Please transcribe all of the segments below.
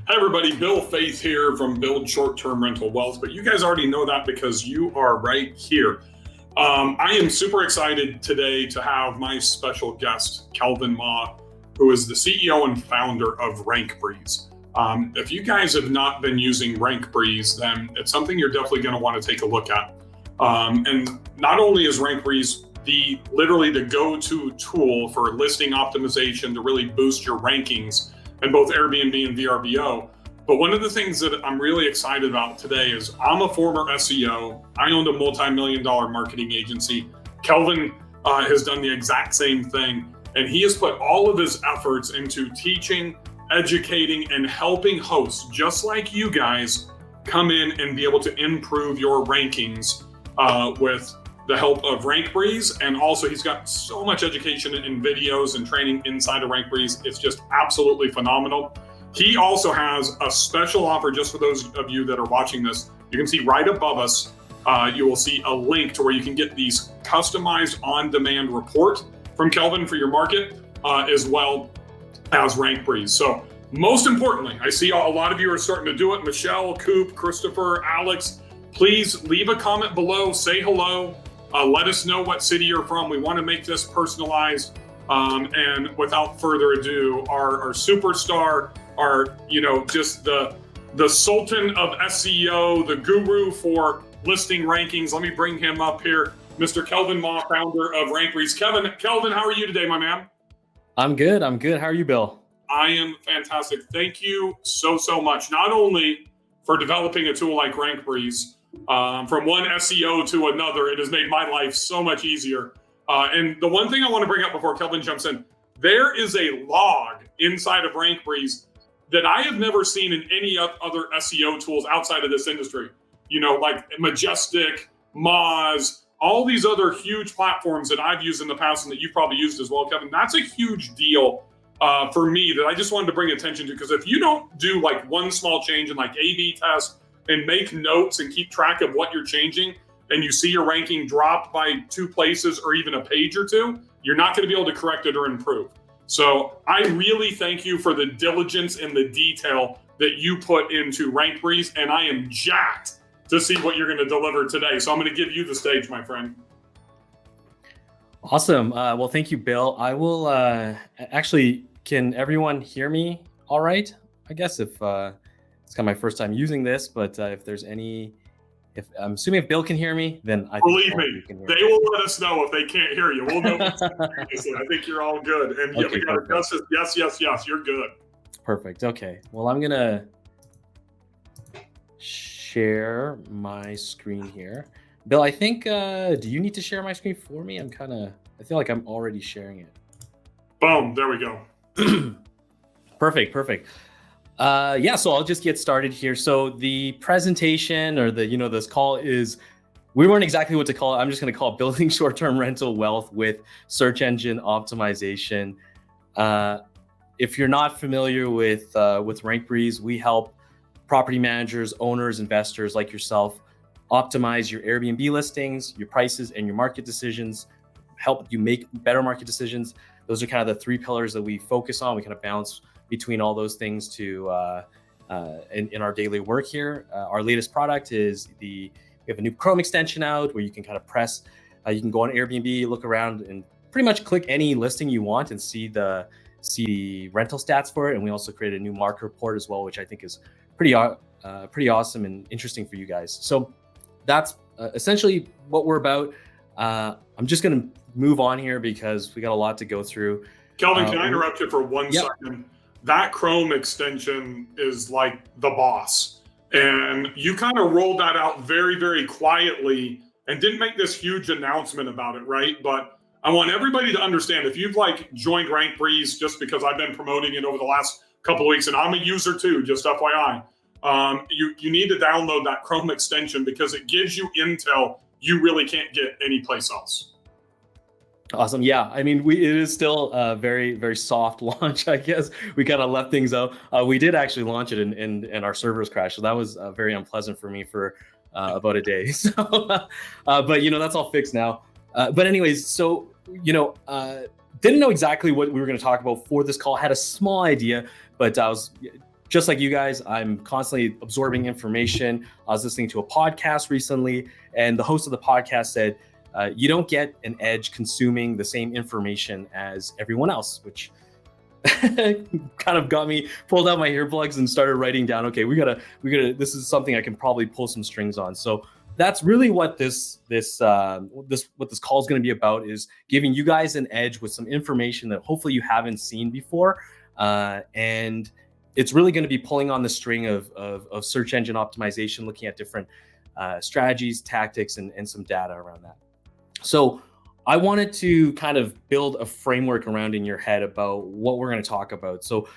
Hi, everybody. Bill Faith here from Build Short-Term Rental Wealth, but you guys already know that because you are right here. I am super excited today to have my special guest, Kelvin Mah, who is the CEO and founder of Rankbreeze. If you guys have not been using Rankbreeze, then it's something you're definitely going to want to take a look at. And not only is Rankbreeze literally the go-to tool for listing optimization to really boost your rankings in both Airbnb and VRBO. But one of the things that I'm really excited about today is I'm a former SEO. I owned a multi-million-dollar marketing agency. Kelvin has done the exact same thing, and he has put all of his efforts into teaching, educating, and helping hosts just like you guys come in and be able to improve your rankings with the help of Rankbreeze. And also he's got so much education in videos and training inside of Rankbreeze. It's just absolutely phenomenal. He also has a special offer just for those of you that are watching this. You can see right above us, you will see a link to where you can get these customized on-demand report from Kelvin for your market, as well as Rankbreeze. So most importantly, I see a lot of you are starting to do it. Michelle, Coop, Christopher, Alex, please leave a comment below, say hello. Let us know what city you're from. We want to make this personalized. And without further ado, our superstar, just the sultan of SEO, the guru for listing rankings. Let me bring him up here, Mr. Kelvin Mah, founder of Rankbreeze. Kelvin, how are you today, my man? I'm good. How are you, Bill? I am fantastic. Thank you so much. Not only for developing a tool like Rankbreeze, from one SEO to another, it has made my life so much easier. And the one thing I want to bring up before Kelvin jumps in, there is a log inside of Rankbreeze that I have never seen in any other SEO tools outside of this industry. Like Majestic, Moz, all these other huge platforms that I've used in the past and that you've probably used as well, Kevin. That's a huge deal for me that I just wanted to bring attention to, because if you don't do like one small change and like A/B test and make notes and keep track of what you're changing, and you see your ranking dropped by 2 places or even a page or 2, you're not going to be able to correct it or improve. So I really thank you for the diligence and the detail that you put into Rankbreeze, and I am jacked to see what you're going to deliver today. So I'm going to give you the stage, my friend. Awesome. Well, thank you, Bill. I will actually, can everyone hear me all right? I guess if it's kind of my first time using this, but if there's if I'm assuming if Bill can hear me, then I believe me, they will let us know if they can't hear you. We'll know. I think you're all good. And okay, we got to adjust it. Yes, you're good. Perfect. Okay. Well, I'm gonna share my screen here. Bill, I think, do you need to share my screen for me? I feel like I'm already sharing it. Boom, there we go. Perfect. Yeah, so I'll just get started here. So the presentation or this call we weren't exactly what to call it. I'm just going to call it Building Short-Term Rental Wealth with Search Engine Optimization. If you're not familiar with Rankbreeze, we help property managers, owners, investors like yourself optimize your Airbnb listings, your prices, and your market decisions, help you make better market decisions. Those are kind of the 3 pillars that we focus on. We kind of bounce between all those things to in our daily work here. Our latest product is we have a new Chrome extension out where you can kind of press, you can go on Airbnb, look around, and pretty much click any listing you want and see the rental stats for it. And we also created a new market report as well, which I think is pretty awesome and interesting for you guys. So that's essentially what we're about. I'm just going to move on here because we got a lot to go through. Kelvin, can I interrupt you for 1 second? That Chrome extension is like the boss. And you kind of rolled that out very, very quietly and didn't make this huge announcement about it, right? But I want everybody to understand, if you've joined Rankbreeze just because I've been promoting it over the last couple of weeks, and I'm a user too, just FYI, you need to download that Chrome extension because it gives you intel you really can't get anyplace else. Awesome. Yeah. I mean, it is still a very, very soft launch, I guess. We kind of left things out. We did actually launch it and our servers crashed. So that was very unpleasant for me for about a day. So, but that's all fixed now. But anyways, so, didn't know exactly what we were going to talk about for this call. Had a small idea, but I was just like you guys, I'm constantly absorbing information. I was listening to a podcast recently, and the host of the podcast said, you don't get an edge consuming the same information as everyone else, which kind of got me, pulled out my earplugs and started writing down, okay, we gotta, this is something I can probably pull some strings on. So that's really what this call is going to be about, is giving you guys an edge with some information that hopefully you haven't seen before. And it's really going to be pulling on the string of search engine optimization, looking at different strategies, tactics, and some data around that. So I wanted to kind of build a framework around in your head about what we're going to talk about. So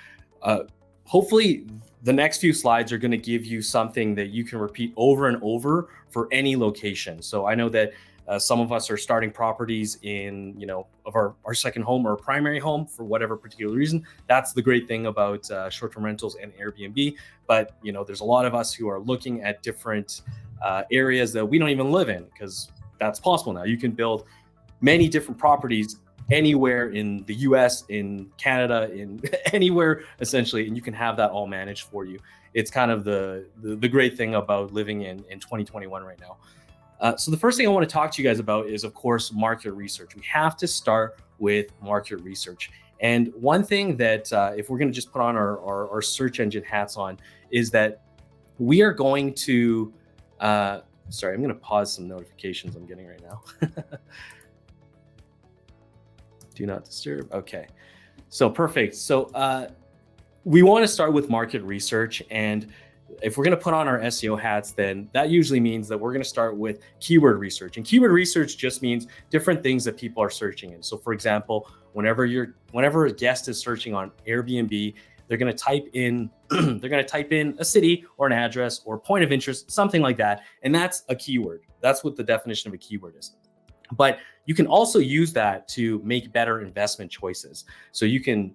hopefully the next few slides are going to give you something that you can repeat over and over for any location. So I know that some of us are starting properties in, of our second home or primary home for whatever particular reason. That's the great thing about short-term rentals and Airbnb. But, there's a lot of us who are looking at different areas that we don't even live in, because that's possible now. You can build many different properties anywhere in the US, in Canada, in anywhere essentially, and you can have that all managed for you. It's kind of the great thing about living in 2021 right now. So the first thing I want to talk to you guys about is, of course, market research. We have to start with market research. And one thing that, if we're going to just put on our search engine hats on, is that we are going to, sorry, I'm going to pause some notifications I'm getting right now. Do not disturb. Okay, so perfect. So we want to start with market research. And if we're going to put on our SEO hats, then that usually means that we're going to start with keyword research. And keyword research just means different things that people are searching in. So for example, whenever a guest is searching on Airbnb, they're going to type in a city or an address or point of interest, something like that. And that's a keyword. That's what the definition of a keyword is. But you can also use that to make better investment choices. So you can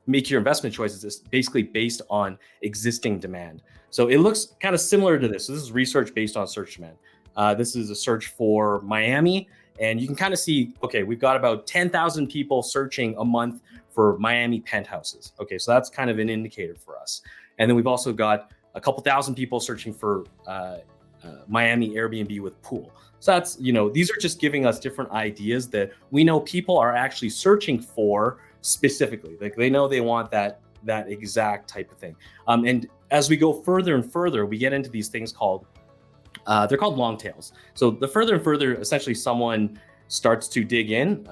make your investment choices basically based on existing demand. So it looks kind of similar to this. So this is research based on search demand. This is a search for Miami, and you can kind of see, okay, we've got about 10,000 people searching a month for Miami penthouses. Okay, so that's kind of an indicator for us. And then we've also got a couple thousand people searching for Miami Airbnb with pool. So that's, these are just giving us different ideas that we know people are actually searching for specifically. Like they know they want that exact type of thing. And as we go further and further, we get into these things called, they're called long tails. So the further and further, essentially someone starts to dig in,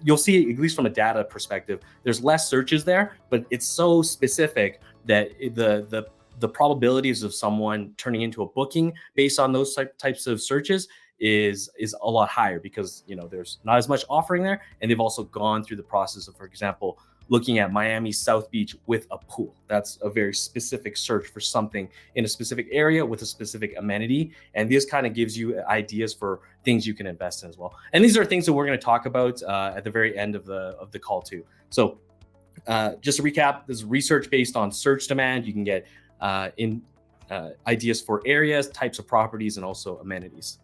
you'll see, at least from a data perspective, there's less searches there, but it's so specific that the probabilities of someone turning into a booking based on those types of searches is a lot higher, because there's not as much offering there, and they've also gone through the process of, for example, looking at Miami South Beach with a pool. That's a very specific search for something in a specific area with a specific amenity, and this kind of gives you ideas for things you can invest in as well. And these are things that we're going to talk about at the very end of the call too. So just to recap, this is research based on search demand. You can get ideas for areas, types of properties, and also amenities.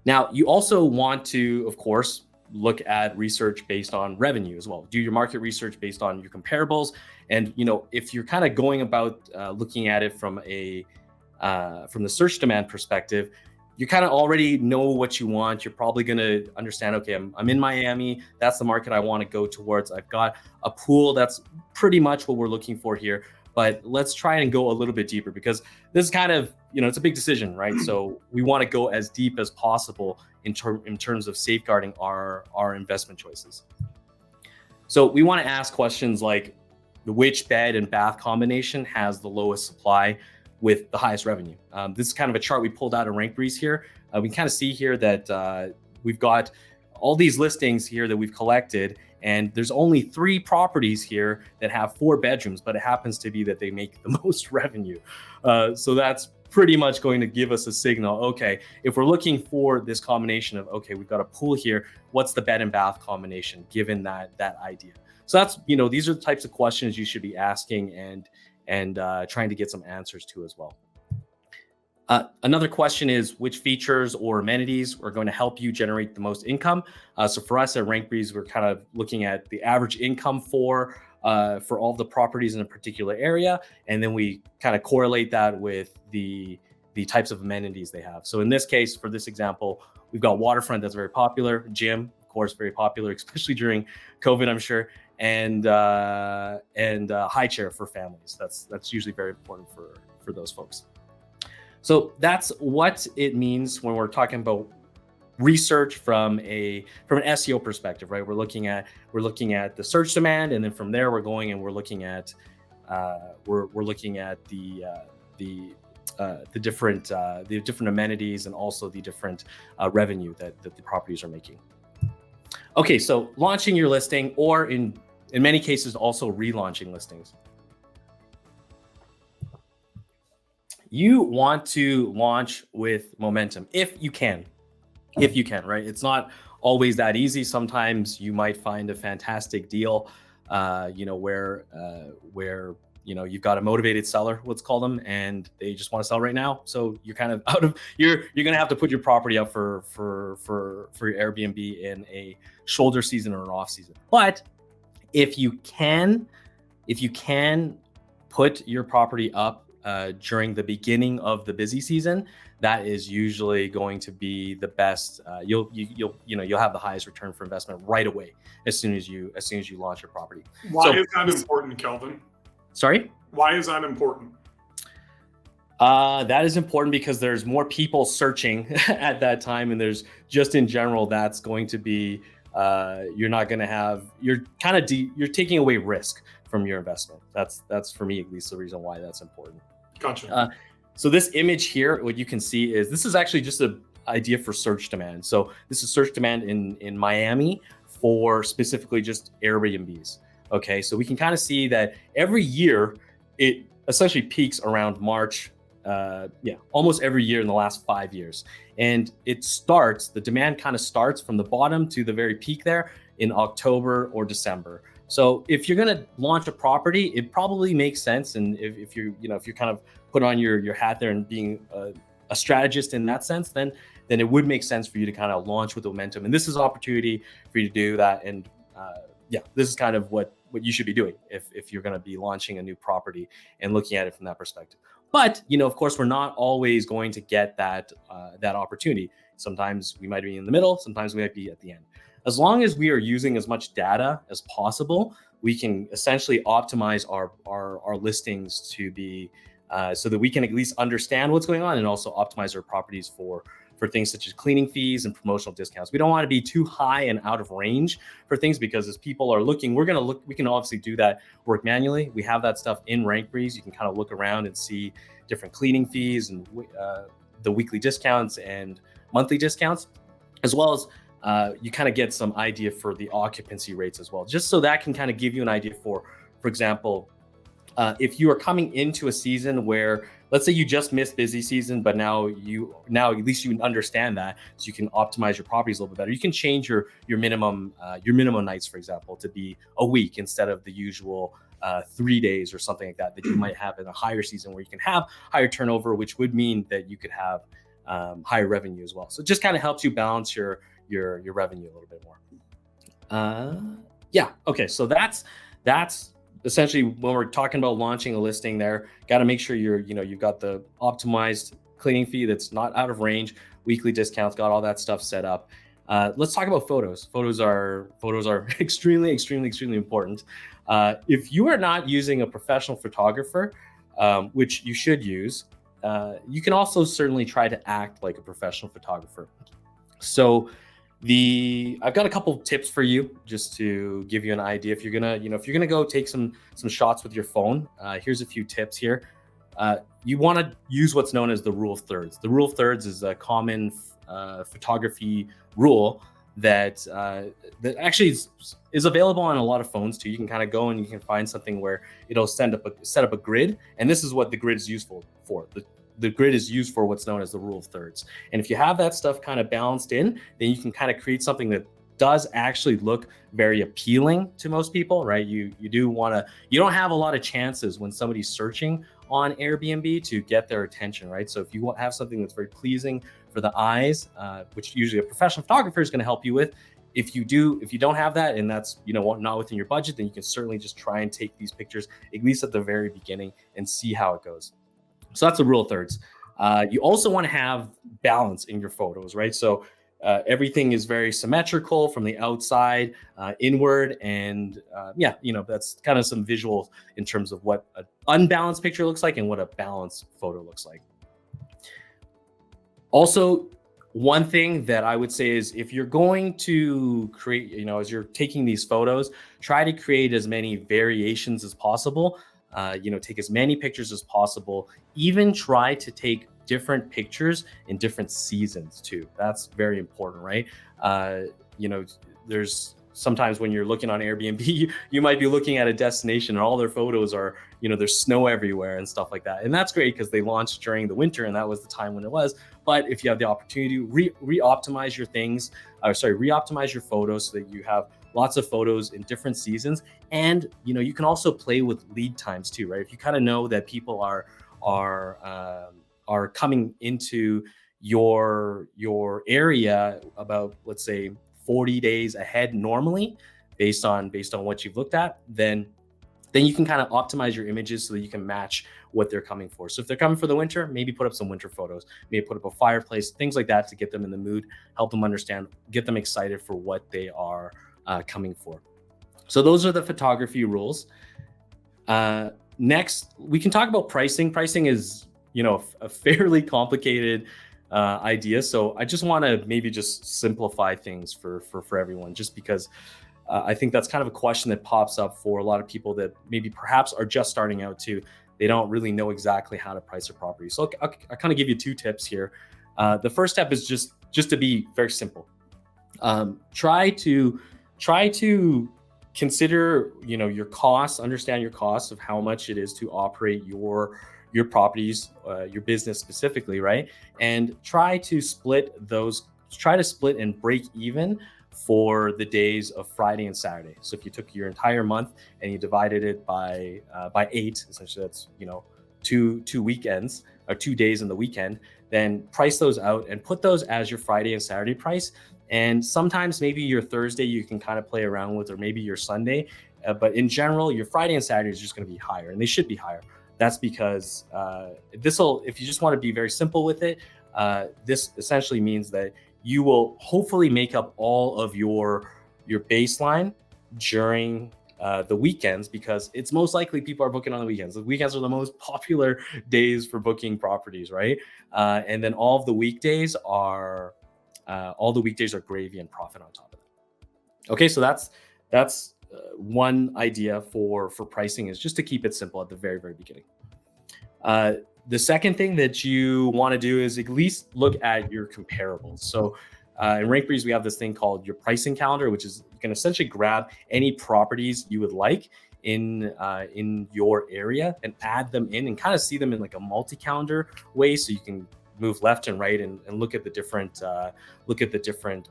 Now, you also want to, of course, look at research based on revenue as well. Do your market research based on your comparables. And, if you're kind of going about looking at it from the search demand perspective, you kind of already know what you want. You're probably going to understand, okay, I'm in Miami. That's the market I want to go towards. I've got a pool. That's pretty much what we're looking for here. But let's try and go a little bit deeper, because this is kind of, it's a big decision, right? So we want to go as deep as possible in terms of safeguarding our investment choices. So we want to ask questions like, which bed and bath combination has the lowest supply with the highest revenue? This is kind of a chart we pulled out of Rankbreeze here. We can kind of see here that we've got all these listings here that we've collected, and there's only 3 properties here that have 4 bedrooms, but it happens to be that they make the most revenue. So that's pretty much going to give us a signal. Okay, if we're looking for this combination of, okay, we've got a pool here, what's the bed and bath combination given that idea? So that's, these are the types of questions you should be asking and trying to get some answers to as well. Another question is which features or amenities are going to help you generate the most income. So for us at Rankbreeze, we're kind of looking at the average income for all the properties in a particular area, and then we kind of correlate that with the types of amenities they have. So in this case, for this example, we've got waterfront that's very popular, gym, of course, very popular, especially during COVID, I'm sure, and high chair for families. That's usually very important for those folks. So that's what it means when we're talking about research from an SEO perspective, right? We're looking at the search demand, and then from there we're going and we're looking at the different amenities and also the different revenue that the properties are making. Okay, so launching your listing, or in many cases also relaunching listings. You want to launch with momentum if you can, right? It's not always that easy. Sometimes you might find a fantastic deal, where you've got a motivated seller, let's call them, and they just want to sell right now. So you're kind of you're going to have to put your property up for your Airbnb in a shoulder season or an off season. But if you can put your property up during the beginning of the busy season, that is usually going to be the best. You'll have the highest return for investment right away as soon as you launch your property. Why is that important, Kelvin? Sorry? Why is that important? That is important because there's more people searching at that time, and there's just in general that's going to be you're taking away risk from your investment. That's for me at least the reason why that's important. Gotcha. So this image here, what you can see is this is actually just an idea for search demand. So this is search demand in Miami for specifically just Airbnbs. Okay, so we can kind of see that every year it essentially peaks around March. Almost every year in the last 5 years. And the demand kind of starts from the bottom to the very peak there in October or December. So if you're going to launch a property, it probably makes sense. And if you kind of put on your hat there and being a strategist in that sense, then it would make sense for you to kind of launch with momentum. And this is an opportunity for you to do that. And this is kind of what you should be doing if you're going to be launching a new property and looking at it from that perspective. But, of course, we're not always going to get that opportunity. Sometimes we might be in the middle, sometimes we might be at the end. As long as we are using as much data as possible, we can essentially optimize our listings to be so that we can at least understand what's going on and also optimize our properties for things such as cleaning fees and promotional discounts. We don't want to be too high and out of range for things, because as people are looking, we can obviously do that work manually. We have that stuff in Rankbreeze. You can kind of look around and see different cleaning fees and the weekly discounts and monthly discounts, as well as you kind of get some idea for the occupancy rates as well, just so that can kind of give you an idea for example, if you are coming into a season where, let's say you just missed busy season, but now at least you understand that, so you can optimize your properties a little bit better. You can change your minimum nights, for example, to be a week instead of the usual 3 days or something like that you might have in a higher season, where you can have higher turnover, which would mean that you could have higher revenue as well. So it just kind of helps you balance your revenue a little bit more. Okay, so that's essentially when we're talking about launching a listing there. Got to make sure you've got the optimized cleaning fee that's not out of range, weekly discounts, got all that stuff set up. Let's talk about photos. Photos are extremely, extremely, extremely important. If you are not using a professional photographer, which you should use, you can also certainly try to act like a professional photographer. So I've got a couple tips for you just to give you an idea. If you're gonna go take some shots with your phone, here's a few tips here. You want to use what's known as the rule of thirds. The rule of thirds is a common photography rule that actually is available on a lot of phones too. You can kind of go and you can find something where it'll set up a grid, and this is what the grid is useful for. The grid is used for what's known as the rule of thirds. And if you have that stuff kind of balanced in, then you can kind of create something that does actually look very appealing to most people, right? You don't have a lot of chances when somebody's searching on Airbnb to get their attention, right? So if you have something that's very pleasing for the eyes, which usually a professional photographer is going to help you with, if you don't have that, and that's not within your budget, then you can certainly just try and take these pictures at least at the very beginning and see how it goes. So that's the rule of thirds. You also want to have balance in your photos, right? So everything is very symmetrical from the outside inward, and that's kind of some visual in terms of what an unbalanced picture looks like and what a balanced photo looks like. Also, one thing that I would say is, if you're going to create, as you're taking these photos, try to create as many variations as possible. Take as many pictures as possible. Even try to take different pictures in different seasons too. That's very important, right? There's sometimes when you're looking on Airbnb, you might be looking at a destination and all their photos are, there's snow everywhere and stuff like that. And that's great because they launched during the winter and that was the time when it was. But if you have the opportunity to re-optimize your re-optimize your photos so that you have lots of photos in different seasons. And, you can also play with lead times too, right? If you kind of know that people are coming into your area about, let's say, 40 days ahead normally, based on what you've looked at, then you can kind of optimize your images so that you can match what they're coming for. So if they're coming for the winter, maybe put up some winter photos, maybe put up a fireplace, things like that to get them in the mood, help them understand, get them excited for what they are coming for. So those are the photography rules. Next, we can talk about pricing. Pricing is, a fairly complicated idea. So I just want to maybe just simplify things for everyone, just because I think that's kind of a question that pops up for a lot of people that maybe perhaps are just starting out too. They don't really know exactly how to price their property. So I'll kind of give you 2 tips here. The first step is just to be very simple. Try to consider, your costs, understand your costs of how much it is to operate your properties, your business specifically, right? And try to split and break even for the days of Friday and Saturday. So if you took your entire month and you divided it by 8, essentially that's, 2 weekends or 2 days in the weekend, then price those out and put those as your Friday and Saturday price. And sometimes maybe your Thursday you can kind of play around with, or maybe your Sunday. But in general, your Friday and Saturday is just going to be higher, and they should be higher. That's because if you just want to be very simple with it, this essentially means that you will hopefully make up all of your baseline during the weekends, because it's most likely people are booking on the weekends. The weekends are the most popular days for booking properties, right? And then all of the weekdays are gravy and profit on top of that. Okay, so that's one idea for pricing, is just to keep it simple at the very, very beginning. The second thing that you want to do is at least look at your comparables. So in Rankbreeze, we have this thing called your pricing calendar, which is you can essentially grab any properties you would like in your area and add them in and kind of see them in like a multi-calendar way, so you can move left and right and look at the different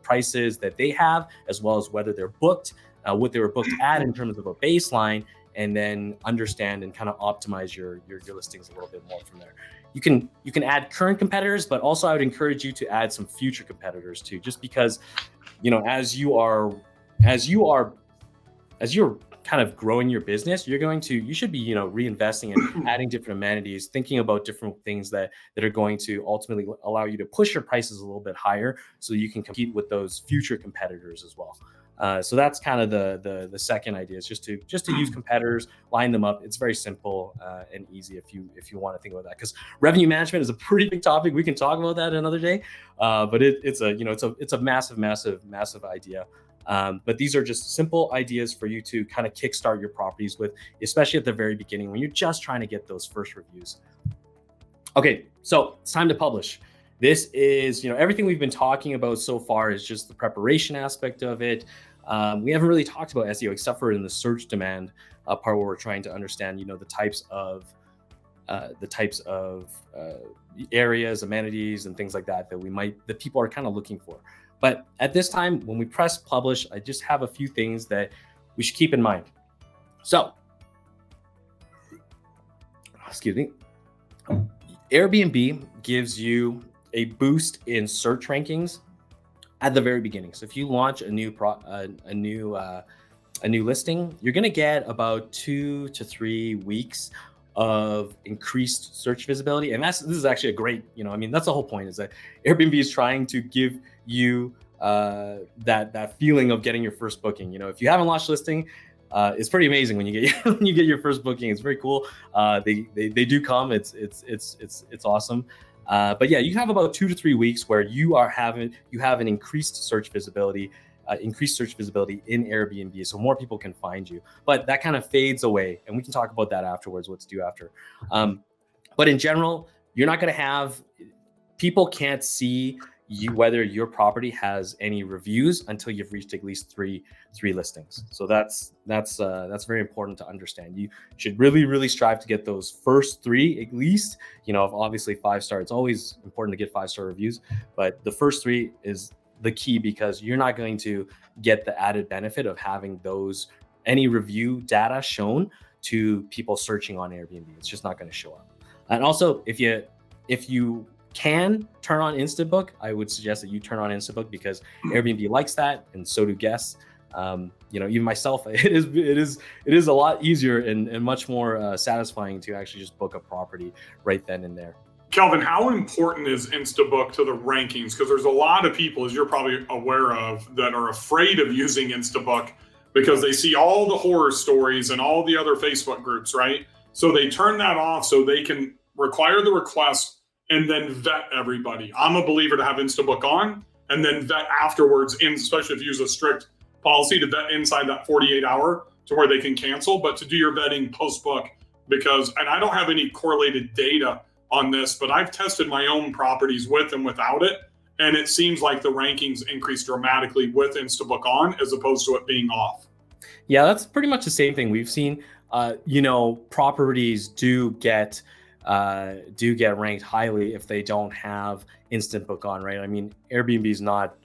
prices that they have, as well as whether they're booked, what they were booked at in terms of a baseline, and then understand and kind of optimize your listings a little bit more from there. You can add current competitors, but also I would encourage you to add some future competitors too, just because, as you're kind of growing your business, you should be, reinvesting and adding different amenities, thinking about different things that are going to ultimately allow you to push your prices a little bit higher so you can compete with those future competitors as well. So that's kind of the second idea, is just to use competitors, line them up. It's very simple and easy if you want to think about that, because revenue management is a pretty big topic. We can talk about that another day, but it's a massive idea. But these are just simple ideas for you to kind of kickstart your properties with, especially at the very beginning when you're just trying to get those first reviews. Okay, so it's time to publish. This is, everything we've been talking about so far is just the preparation aspect of it. We haven't really talked about SEO except for in the search demand part, where we're trying to understand, the types of areas, amenities, and things like that that people are kind of looking for. But at this time, when we press publish, I just have a few things that we should keep in mind. So, excuse me, Airbnb gives you a boost in search rankings at the very beginning. So if you launch a new listing, you're going to get about 2 to 3 weeks of increased search visibility. And this is actually a great, that's the whole point, is that Airbnb is trying to give you that feeling of getting your first booking. If you haven't launched listing, it's pretty amazing when you get your first booking. It's very cool. They do come. It's awesome. But yeah, you have about 2 to 3 weeks where you have an increased search visibility in Airbnb, so more people can find you. But that kind of fades away, and we can talk about that afterwards, what to do after. But in general, you're not going to have, people can't see whether your property has any reviews until you've reached at least three listings. So that's very important to understand. You should really strive to get those first 3 at least. Obviously 5-star, it's always important to get 5-star reviews, but the first 3 is the key, because you're not going to get the added benefit of having any review data shown to people searching on Airbnb. It's just not going to show up. And also, if you can turn on Instant Book, I would suggest that you turn on Instant Book, because Airbnb likes that, and so do guests. Even myself, it is a lot easier and much more satisfying to actually just book a property right then and there. Kelvin, how important is Instabook to the rankings? Because there's a lot of people, as you're probably aware of, that are afraid of using Instabook because they see all the horror stories and all the other Facebook groups, right? So they turn that off so they can require the request and then vet everybody. I'm a believer to have Instabook on and then vet afterwards, especially if you use a strict policy, to vet inside that 48-hour to where they can cancel, but to do your vetting post-book. And I don't have any correlated data on this, but I've tested my own properties with and without it, and it seems like the rankings increase dramatically with Instabook on as opposed to it being off. Yeah, that's pretty much the same thing we've seen. Properties do get ranked highly if they don't have Instant Book on, right? I mean, Airbnb's not,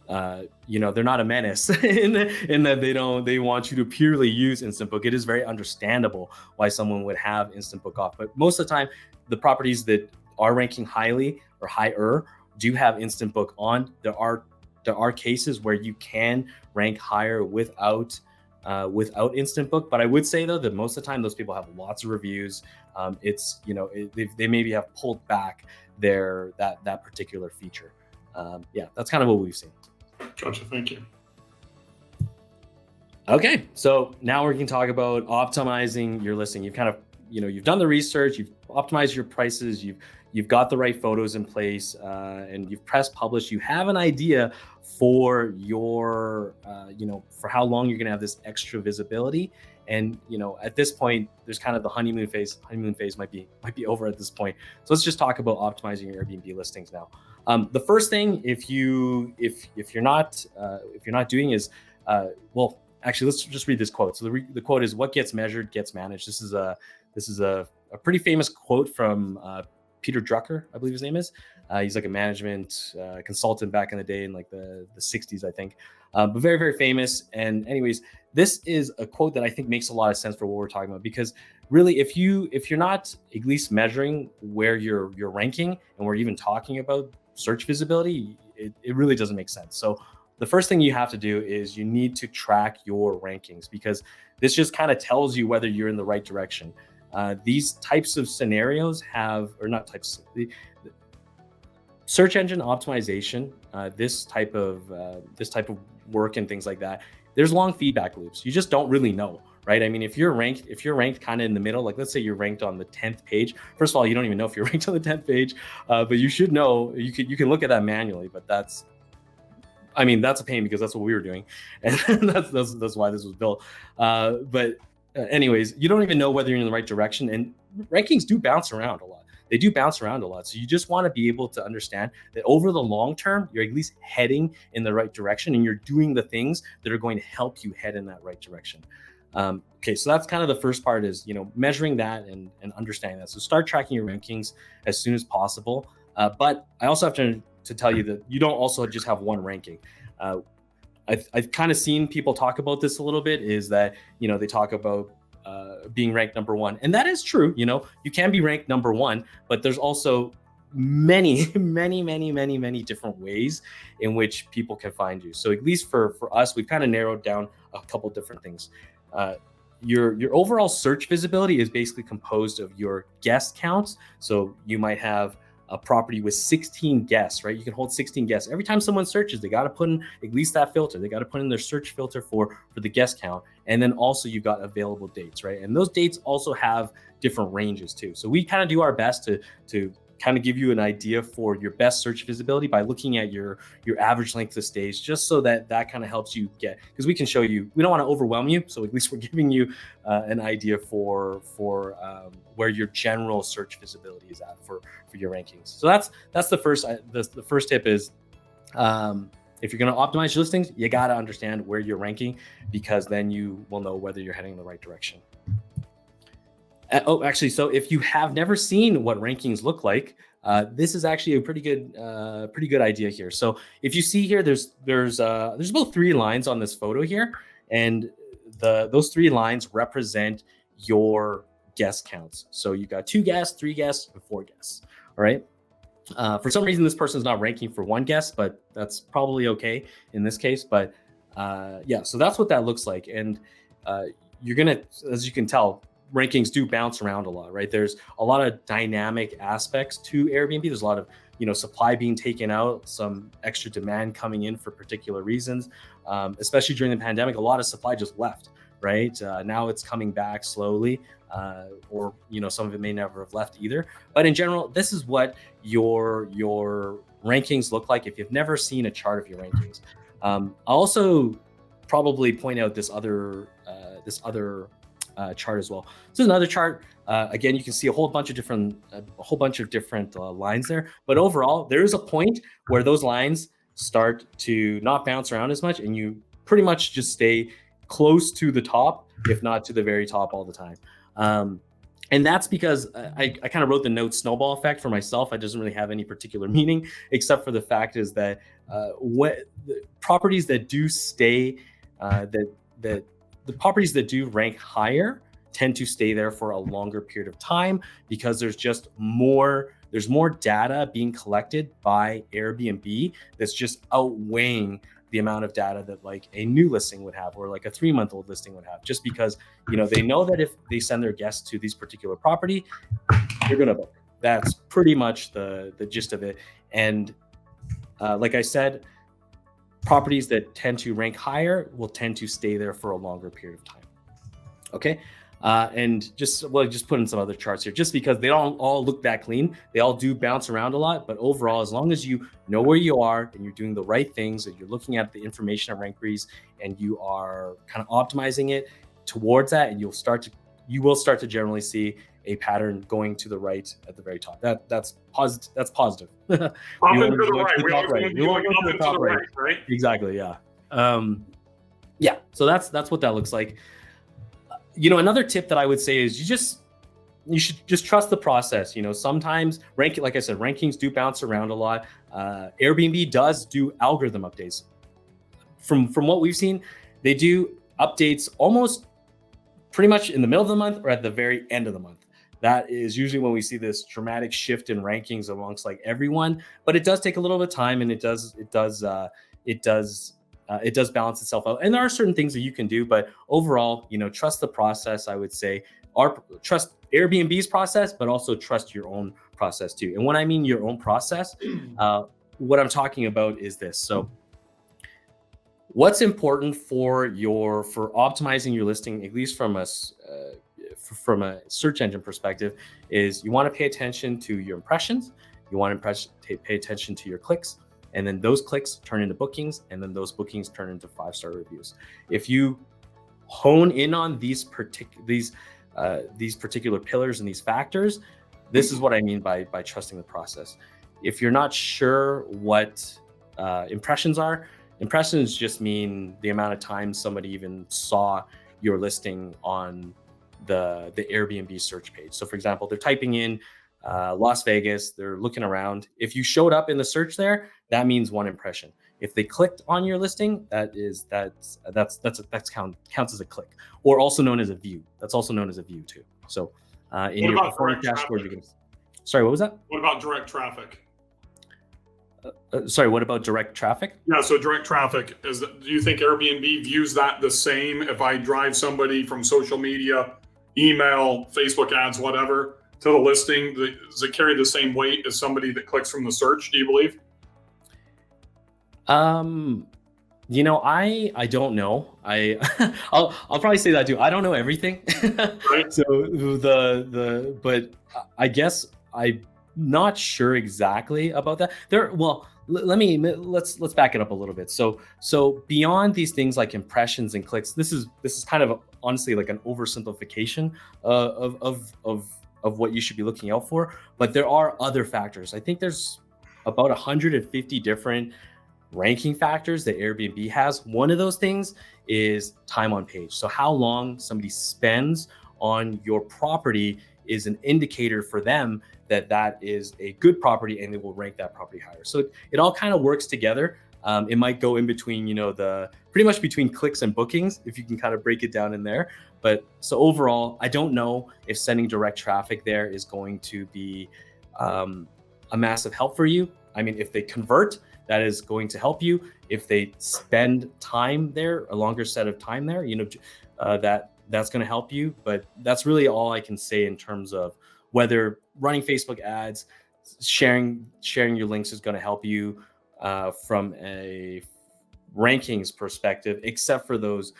they're not a menace in that they want you to purely use Instant Book. It is very understandable why someone would have Instant Book off, but most of the time, the properties that are ranking highly or higher do have Instant Book on. There are cases where you can rank higher without Instant Book, but I would say though that most of the time those people have lots of reviews. They maybe have pulled back that particular feature. That's kind of what we've seen. Gotcha. Thank you. Okay, so now we can talk about optimizing your listing. You've kind of, you've done the research, you've optimized your prices, you've got the right photos in place, and you've pressed publish. You have an idea for your, for how long you're going to have this extra visibility. And, at this point, there's kind of the honeymoon phase. Honeymoon phase might be over at this point. So let's just talk about optimizing your Airbnb listings now. The first thing, if you're not doing is, actually, let's just read this quote. So the quote is, "What gets measured gets managed." This is a pretty famous quote from Peter Drucker, I believe his name is. He's like a management consultant back in the day in like the 60s, I think, but very, very famous. And anyways, this is a quote that I think makes a lot of sense for what we're talking about, because really, if you're not at least measuring where you're ranking, and we're even talking about search visibility, it really doesn't make sense. So the first thing you have to do is you need to track your rankings, because this just kind of tells you whether you're in the right direction. These types of scenarios search engine optimization, this type of work and things like that. There's long feedback loops. You just don't really know, right? I mean, if you're ranked kind of in the middle, like let's say you're ranked on the 10th page. First of all, you don't even know if you're ranked on the 10th page, but you should know. You can look at that manually, but that's a pain, because that's what we were doing, and that's why this was built. Anyways, you don't even know whether you're in the right direction, and rankings do bounce around a lot. They do bounce around a lot. So you just want to be able to understand that over the long term, you're at least heading in the right direction, and you're doing the things that are going to help you head in that right direction. Okay, so that's kind of the first part, is measuring that and understanding that. So start tracking your rankings as soon as possible. But I also have to to tell you that you don't also just have one ranking. I've kind of seen people talk about this a little bit, is that, they talk about being ranked number one. And that is true. You can be ranked number one, but there's also many, many, many, many, many different ways in which people can find you. So at least for us, we've kind of narrowed down a couple different things. Your overall search visibility is basically composed of your guest counts. So you might have a property with 16 guests, right? You can hold 16 guests. Every time someone searches, they got to put in at least that filter. They got to put in their search filter for the guest count. And then also you've got available dates, right? And those dates also have different ranges too. So we kind of do our best to kind of give you an idea for your best search visibility by looking at your average length of stays, just so that kind of helps you get, because we can show you, we don't want to overwhelm you. So at least we're giving you an idea for where your general search visibility is at for your rankings. So that's the first tip is, if you're going to optimize your listings, you got to understand where you're ranking, because then you will know whether you're heading in the right direction. So if you have never seen what rankings look like, this is actually a pretty good idea here. So if you see here, there's about 3 lines on this photo here, and those 3 lines represent your guest counts. So you got 2 guests, 3 guests, and 4 guests. All right. For some reason, this person's not ranking for 1 guest, but that's probably okay in this case. But yeah, so that's what that looks like. And you're gonna, as you can tell, rankings do bounce around a lot, right? There's a lot of dynamic aspects to Airbnb. There's a lot of, supply being taken out, some extra demand coming in for particular reasons. Especially during the pandemic, a lot of supply just left, right? Now it's coming back slowly, or, some of it may never have left either. But in general, this is what your rankings look like if you've never seen a chart of your rankings. I'll also probably point out this other chart as well. This is another chart. Again, you can see a whole bunch of different lines there. But overall, there is a point where those lines start to not bounce around as much, and you pretty much just stay close to the top, if not to the very top all the time. And that's because I kind of wrote the note snowball effect for myself. It doesn't really have any particular meaning, except for the fact is that what the properties that do stay, the properties that do rank higher tend to stay there for a longer period of time, because there's more data being collected by Airbnb that's just outweighing the amount of data that like a new listing would have, or like a 3-month-old listing would have, just because, they know that if they send their guests to this particular property, you're going to book. That's pretty much the gist of it. And like I said, properties that tend to rank higher will tend to stay there for a longer period of time. Okay. And just put in some other charts here, just because they don't all look that clean. They all do bounce around a lot, but overall, as long as you know where you are and you're doing the right things, and you're looking at the information at Rankbreeze and you are kind of optimizing it towards that, and you will start to generally see a pattern going to the right at the very top. That's positive. That's positive. Up and to the right. We want to go to the top right. Exactly. Yeah. Yeah. So that's what that looks like. Another tip that I would say is you should just trust the process. Sometimes like I said, rankings do bounce around a lot. Airbnb does do algorithm updates. From what we've seen, they do updates almost pretty much in the middle of the month or at the very end of the month. That is usually when we see this dramatic shift in rankings amongst like everyone, but it does take a little bit of time, and it does balance itself out. And there are certain things that you can do, but overall, trust the process. I would say, trust Airbnb's process, but also trust your own process too. And when I mean your own process, what I'm talking about is this. So what's important for optimizing your listing, at least from a search engine perspective, is you want to pay attention to your impressions. You want to pay attention to your clicks. And then those clicks turn into bookings, and then those bookings turn into 5-star reviews. If you hone in on these particular pillars and these factors, this is what I mean by trusting the process. If you're not sure what impressions are, impressions just mean the amount of time somebody even saw your listing on the Airbnb search page. So for example, they're typing in Las Vegas, they're looking around. If you showed up in the search there, that means 1 impression. If they clicked on your listing, counts as a click, or also known as a view. That's also known as a view too. So in your performance dashboard, you're gonna. Sorry, what was that? What about direct traffic? Sorry, what about direct traffic? Yeah, so direct traffic do you think Airbnb views that the same if I drive somebody from social media, email, Facebook ads, whatever, to the listing? Does it carry the same weight as somebody that clicks from the search, do you believe? You know, I don't know. I'll probably say that too. I don't know everything. Right. So but I guess I'm not sure exactly about that. Let's back it up a little bit. So beyond these things like impressions and clicks, this is kind of honestly like an oversimplification of what you should be looking out for. But there are other factors. I think there's about 150 different ranking factors that Airbnb has. One of those things is time on page. So how long somebody spends on your property is an indicator for them that that is a good property and they will rank that property higher. So it all kind of works together. It might go in between, pretty much between clicks and bookings, if you can kind of break it down in there. But so overall, I don't know if sending direct traffic there is going to be a massive help for you. I mean, if they convert, that is going to help you. If they spend time there, a longer set of time there, that's going to help you. But that's really all I can say in terms of whether running Facebook ads, sharing your links is going to help you from a rankings perspective, except for those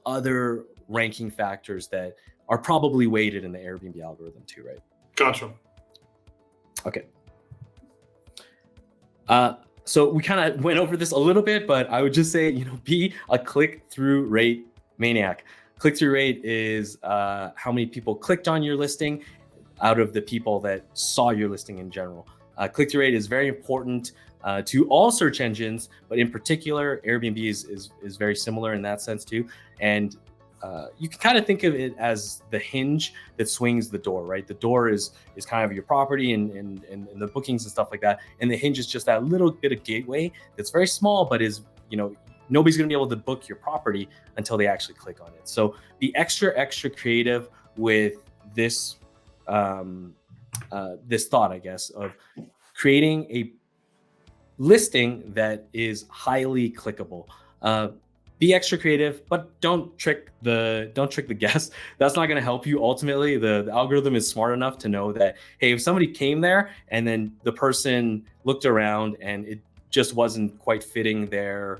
other ranking factors that are probably weighted in the Airbnb algorithm too, right? Gotcha. Okay. So we kind of went over this a little bit, but I would just say, be a click-through rate maniac. Click-through rate is how many people clicked on your listing out of the people that saw your listing in general. Click-through rate is very important to all search engines, but in particular, Airbnb is very similar in that sense too. And you can kind of think of it as the hinge that swings the door, right? The door is kind of your property and the bookings and stuff like that. And the hinge is just that little bit of gateway that's very small, but is, nobody's going to be able to book your property until they actually click on it. So be extra creative with this, this thought, I guess, of creating a listing that is highly clickable. Be extra creative, but don't trick the guest. That's not going to help you. Ultimately, the algorithm is smart enough to know that, hey, if somebody came there and then the person looked around and it just wasn't quite fitting their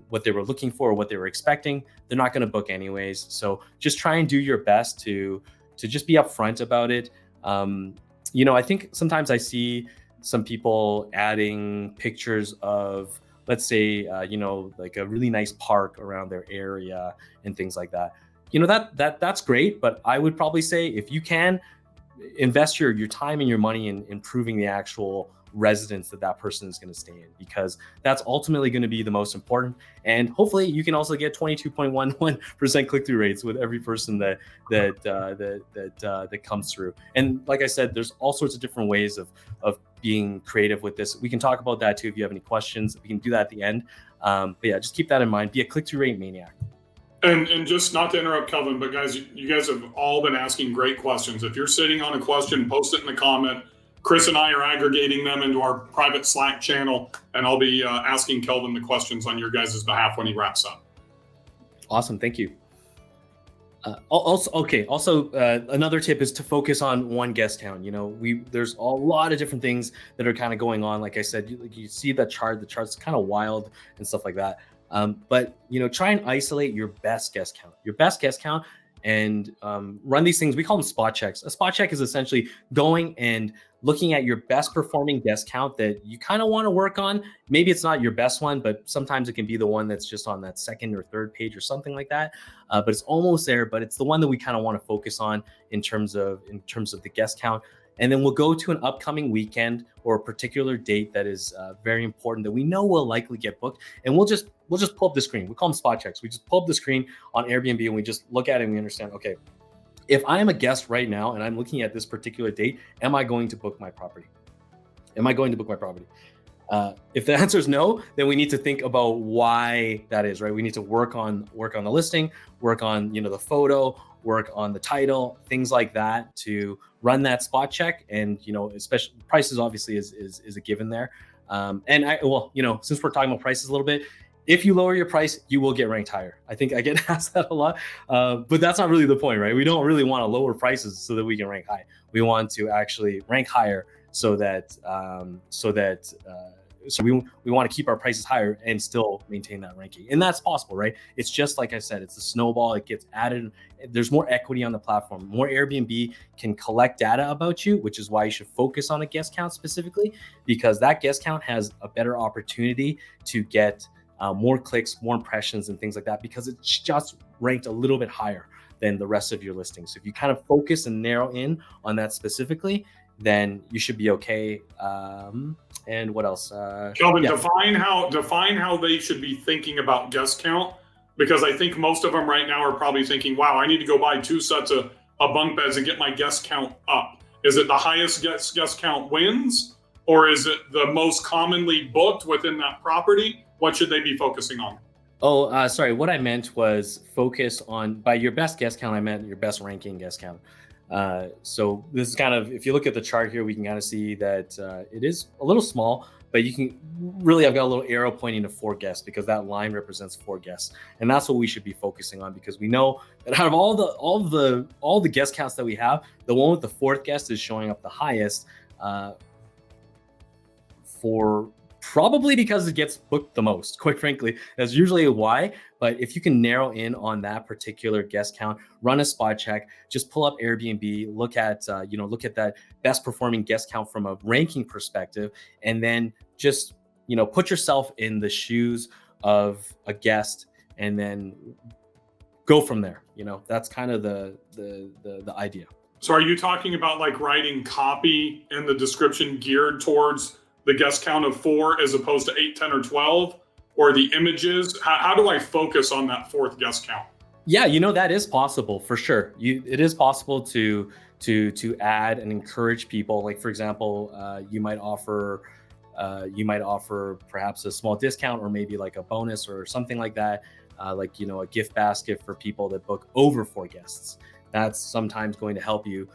what they were looking for or what they were expecting, they're not going to book anyways. So just try and do your best to just be upfront about it. I think sometimes I see some people adding pictures of, let's say, like a really nice park around their area and things like that. That's great, but I would probably say if you can invest your time and your money in improving the actual residence that person is going to stay in, because that's ultimately going to be the most important. And hopefully you can also get 22.11% click-through rates with every person that comes through. And like I said, there's all sorts of different ways of being creative with this. We can talk about that too if you have any questions. We can do that at the end. But yeah, just keep that in mind. Be a click-through rate maniac. And just not to interrupt Kelvin, but guys, you guys have all been asking great questions. If you're sitting on a question, post it in the comment. Chris and I are aggregating them into our private Slack channel, and I'll be asking Kelvin the questions on your guys' behalf when he wraps up. Awesome, thank you. Also, another tip is to focus on one guest count. There's a lot of different things that are kind of going on. Like I said, you see the chart's kind of wild and stuff like that. But try and isolate your best guest count, and run these things. We call them spot checks. A spot check is essentially going and looking at your best performing guest count that you kind of want to work on. Maybe it's not your best one, but sometimes it can be the one that's just on that second or third page or something like that. But it's almost there, but it's the one that we kind of want to focus on in terms of the guest count. And then we'll go to an upcoming weekend or a particular date that is very important that we know will likely get booked. And we'll just pull up the screen. We call them spot checks. We just pull up the screen on Airbnb and we just look at it and we understand, okay, if I am a guest right now and I'm looking at this particular date, am I going to book my property? Am I going to book my property? If the answer is no, then we need to think about why that is, right? We need to work on the listing, work on, the photo, work on the title, things like that to run that spot check. And, especially prices obviously is a given there. Since we're talking about prices a little bit, if you lower your price, you will get ranked higher. I think I get asked that a lot, but that's not really the point, right? We don't really want to lower prices so that we can rank high. We want to actually rank higher so we want to keep our prices higher and still maintain that ranking. And that's possible, right? It's just like I said, it's a snowball. It gets added. There's more equity on the platform. More Airbnb can collect data about you, which is why you should focus on a guest count specifically, because that guest count has a better opportunity to get more clicks, more impressions, and things like that, because it's just ranked a little bit higher than the rest of your listings. So if you kind of focus and narrow in on that specifically, then you should be okay. And what else? Kelvin, define how they should be thinking about guest count, because I think most of them right now are probably thinking, wow, I need to go buy 2 sets of bunk beds and get my guest count up. Is it the highest guest count wins, or is it the most commonly booked within that property? What should they be focusing on? Oh, sorry. What I meant was focus on, by your best guest count, I meant your best ranking guest count. So this is kind of, if you look at the chart here, we can kind of see that it is a little small, but you can really, I've got a little arrow pointing to 4 guests because that line represents 4 guests. And that's what we should be focusing on, because we know that out of all the guest counts that we have, the one with the 4th guest is showing up the highest, for probably because it gets booked the most, quite frankly. That's usually why. But if you can narrow in on that particular guest count, run a spot check, just pull up Airbnb, look at that best performing guest count from a ranking perspective, and then just, put yourself in the shoes of a guest and then go from there. That's kind of the idea. So are you talking about like writing copy in the description geared towards the guest count of 4 as opposed to 8, 10, or 12, or the images? How do I focus on that 4th guest count? Yeah, that is possible for sure. It is possible to add and encourage people. Like, for example, you might offer perhaps a small discount or maybe like a bonus or something like that. A gift basket for people that book over 4 guests. That's sometimes going to help you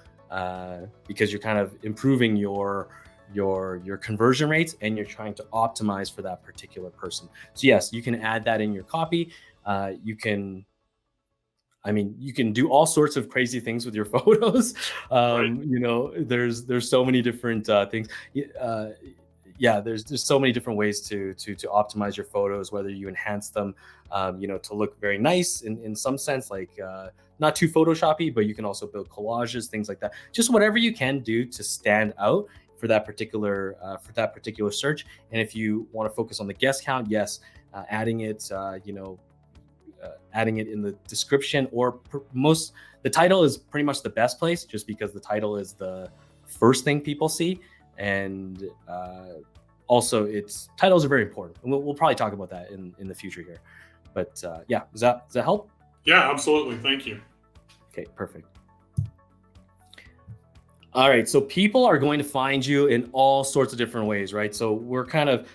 because you're kind of improving your conversion rates and you're trying to optimize for that particular person. So yes, you can add that in your copy. You can do all sorts of crazy things with your photos. Right. There's so many different things. There's so many different ways to optimize your photos, whether you enhance them, to look very nice in some sense, like not too Photoshoppy, but you can also build collages, things like that. Just whatever you can do to stand out for that particular search. And if you want to focus on the guest count, yes, adding it, adding it in the description, or the title is pretty much the best place, just because the title is the first thing people see, and also titles are very important. And we'll probably talk about that in the future here. But does that help? Yeah, absolutely. Thank you. Okay, perfect. All right, so people are going to find you in all sorts of different ways, right? So we're kind of,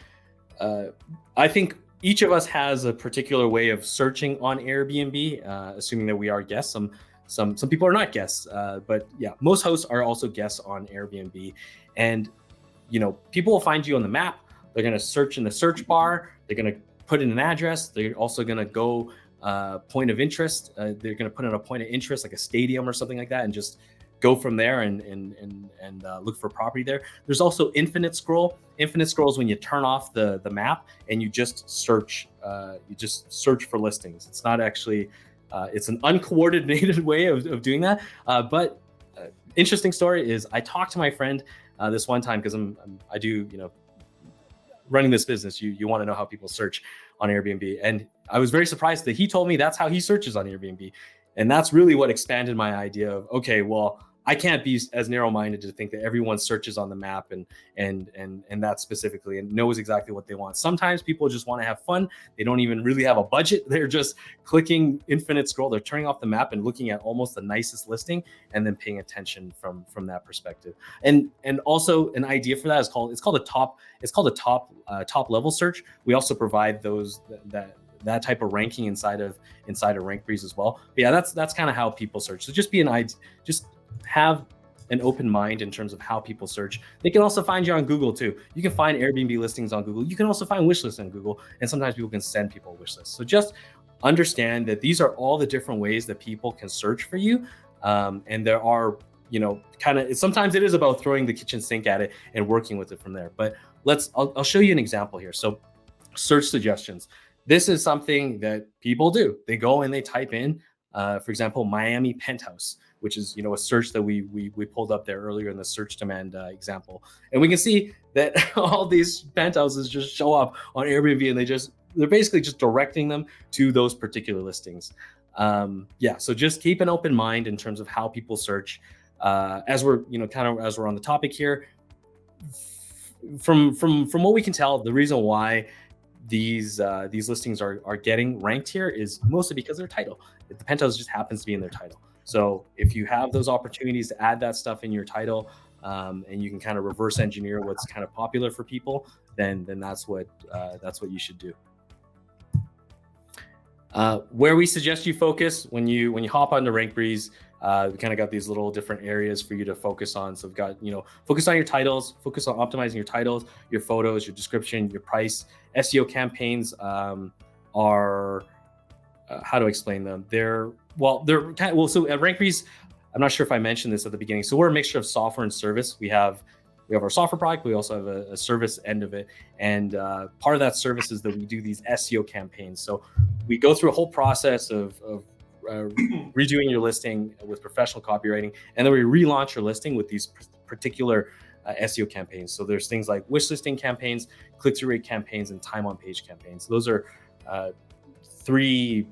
I think each of us has a particular way of searching on Airbnb, assuming that we are guests. Some people are not guests, but yeah, most hosts are also guests on Airbnb. And, people will find you on the map. They're going to search in the search bar. They're going to put in an address. They're also going to go point of interest. They're going to put in a point of interest, like a stadium or something like that, and just go from there and look for property there. There's also infinite scroll. Infinite scroll is when you turn off the map and you just search. You just search for listings. It's not actually. It's an uncoordinated way of doing that. But interesting story is I talked to my friend this one time, because I do running this business. You want to know how people search on Airbnb, and I was very surprised that he told me that's how he searches on Airbnb. And that's really what expanded my idea of, okay, well, I can't be as narrow-minded to think that everyone searches on the map and that specifically and knows exactly what they want. Sometimes people just want to have fun. They don't even really have a budget. They're just clicking infinite scroll. They're turning off the map and looking at almost the nicest listing and then paying attention from that perspective. And also an idea for that is called a top level search. We also provide that type of ranking inside of Rankbreeze as well. But yeah, that's kind of how people search. So just have an open mind in terms of how people search. They can also find you on Google too. You can find Airbnb listings on Google. You can also find wish lists on Google, and sometimes people can send people wish lists. So just understand that these are all the different ways that people can search for you. And there are, sometimes it is about throwing the kitchen sink at it and working with it from there. But I'll show you an example here. So search suggestions. This is something that people do. They go and they type in, for example, Miami penthouse, which is a search that we pulled up there earlier in the search demand example, and we can see that all these penthouses just show up on Airbnb, and they're basically just directing them to those particular listings. So just keep an open mind in terms of how people search. As we're as we're on the topic here, from what we can tell, the reason why these listings are getting ranked here is mostly because their title. The penthouse just happens to be in their title. So if you have those opportunities to add that stuff in your title, and you can kind of reverse engineer what's kind of popular for people, then that's what you should do. Where we suggest you focus when you hop onto Rankbreeze, we kind of got these little different areas for you to focus on. So we've got, focus on your titles, focus on optimizing your titles, your photos, your description, your price. SEO campaigns are, how to explain them? So at Rankbreeze, I'm not sure if I mentioned this at the beginning. So we're a mixture of software and service. We have our software product, but we also have a service end of it. And part of that service is that we do these SEO campaigns. So we go through a whole process of redoing your listing with professional copywriting, and then we relaunch your listing with these particular SEO campaigns. So there's things like wish listing campaigns, click-through rate campaigns, and time on page campaigns. So those are three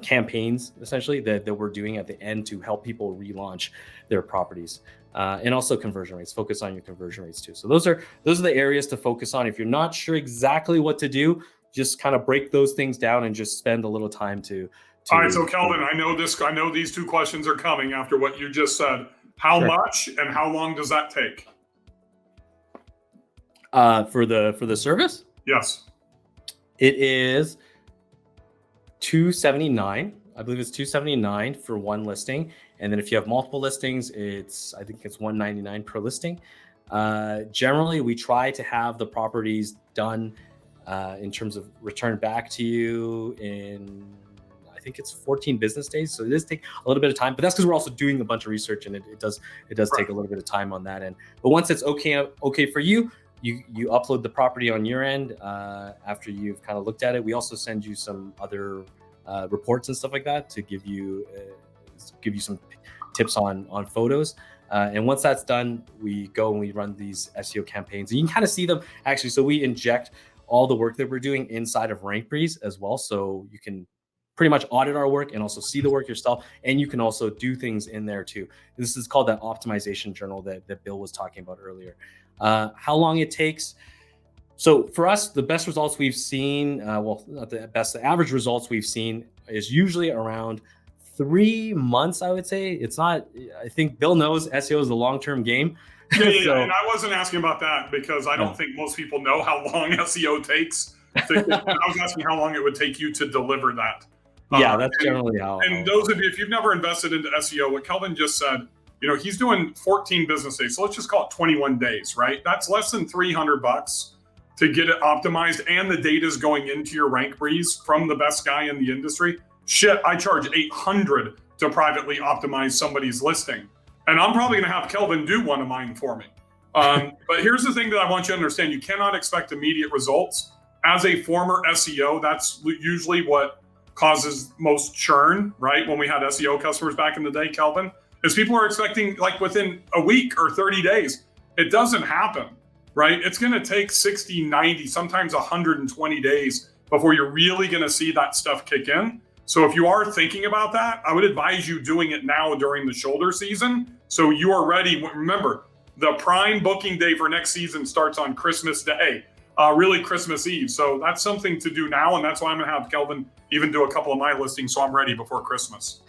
campaigns essentially that we're doing at the end to help people relaunch their properties. And also conversion rates. Focus on your conversion rates too. So those are the areas to focus on. If you're not sure exactly what to do, just kind of break those things down and just spend a little time to all right. So Kelvin, I know these two questions are coming after what you just said. How much and how long does that take? For the service? Yes. It is $279. I believe it's $279 for one listing. And then if you have multiple listings, I think it's $199 per listing. Generally, we try to have the properties done in terms of return back to you in, I think it's 14 business days. So it does take a little bit of time, but that's because we're also doing a bunch of research, and it does take a little bit of time on that end. But once it's okay for you, you upload the property on your end after you've kind of looked at it. We also send you some other reports and stuff like that to give you some tips on photos. And once that's done, we go and we run these SEO campaigns, and you can kind of see them actually. So we inject all the work that we're doing inside of Rankbreeze as well. So you can pretty much audit our work and also see the work yourself. And you can also do things in there too. This is called that optimization journal that Bill was talking about earlier. How long it takes. So for us, the best results we've seen, not the best, the average results we've seen is usually around 3 months, I would say. It's not, I think Bill knows SEO is a long-term game. Yeah. And I wasn't asking about that because I don't think most people know how long SEO takes. I was asking how long it would take you to deliver that. Yeah, that's generally how. And those of you, if you've never invested into SEO, what Kelvin just said, he's doing 14 business days. So let's just call it 21 days, right? That's less than $300 to get it optimized, and the data is going into your Rankbreeze from the best guy in the industry. Shit, I charge $800 to privately optimize somebody's listing. And I'm probably going to have Kelvin do one of mine for me. But here's the thing that I want you to understand. You cannot expect immediate results. As a former SEO, that's usually what causes most churn, right? When we had SEO customers back in the day, Kelvin, is people are expecting like within a week or 30 days. It doesn't happen, right? It's going to take 60, 90, sometimes 120 days before you're really going to see that stuff kick in. So if you are thinking about that, I would advise you doing it now during the shoulder season, so you are ready. Remember, the prime booking day for next season starts on Christmas Day, really Christmas Eve. So that's something to do now, and that's why I'm gonna have Kelvin even do a couple of my listings, so I'm ready before Christmas.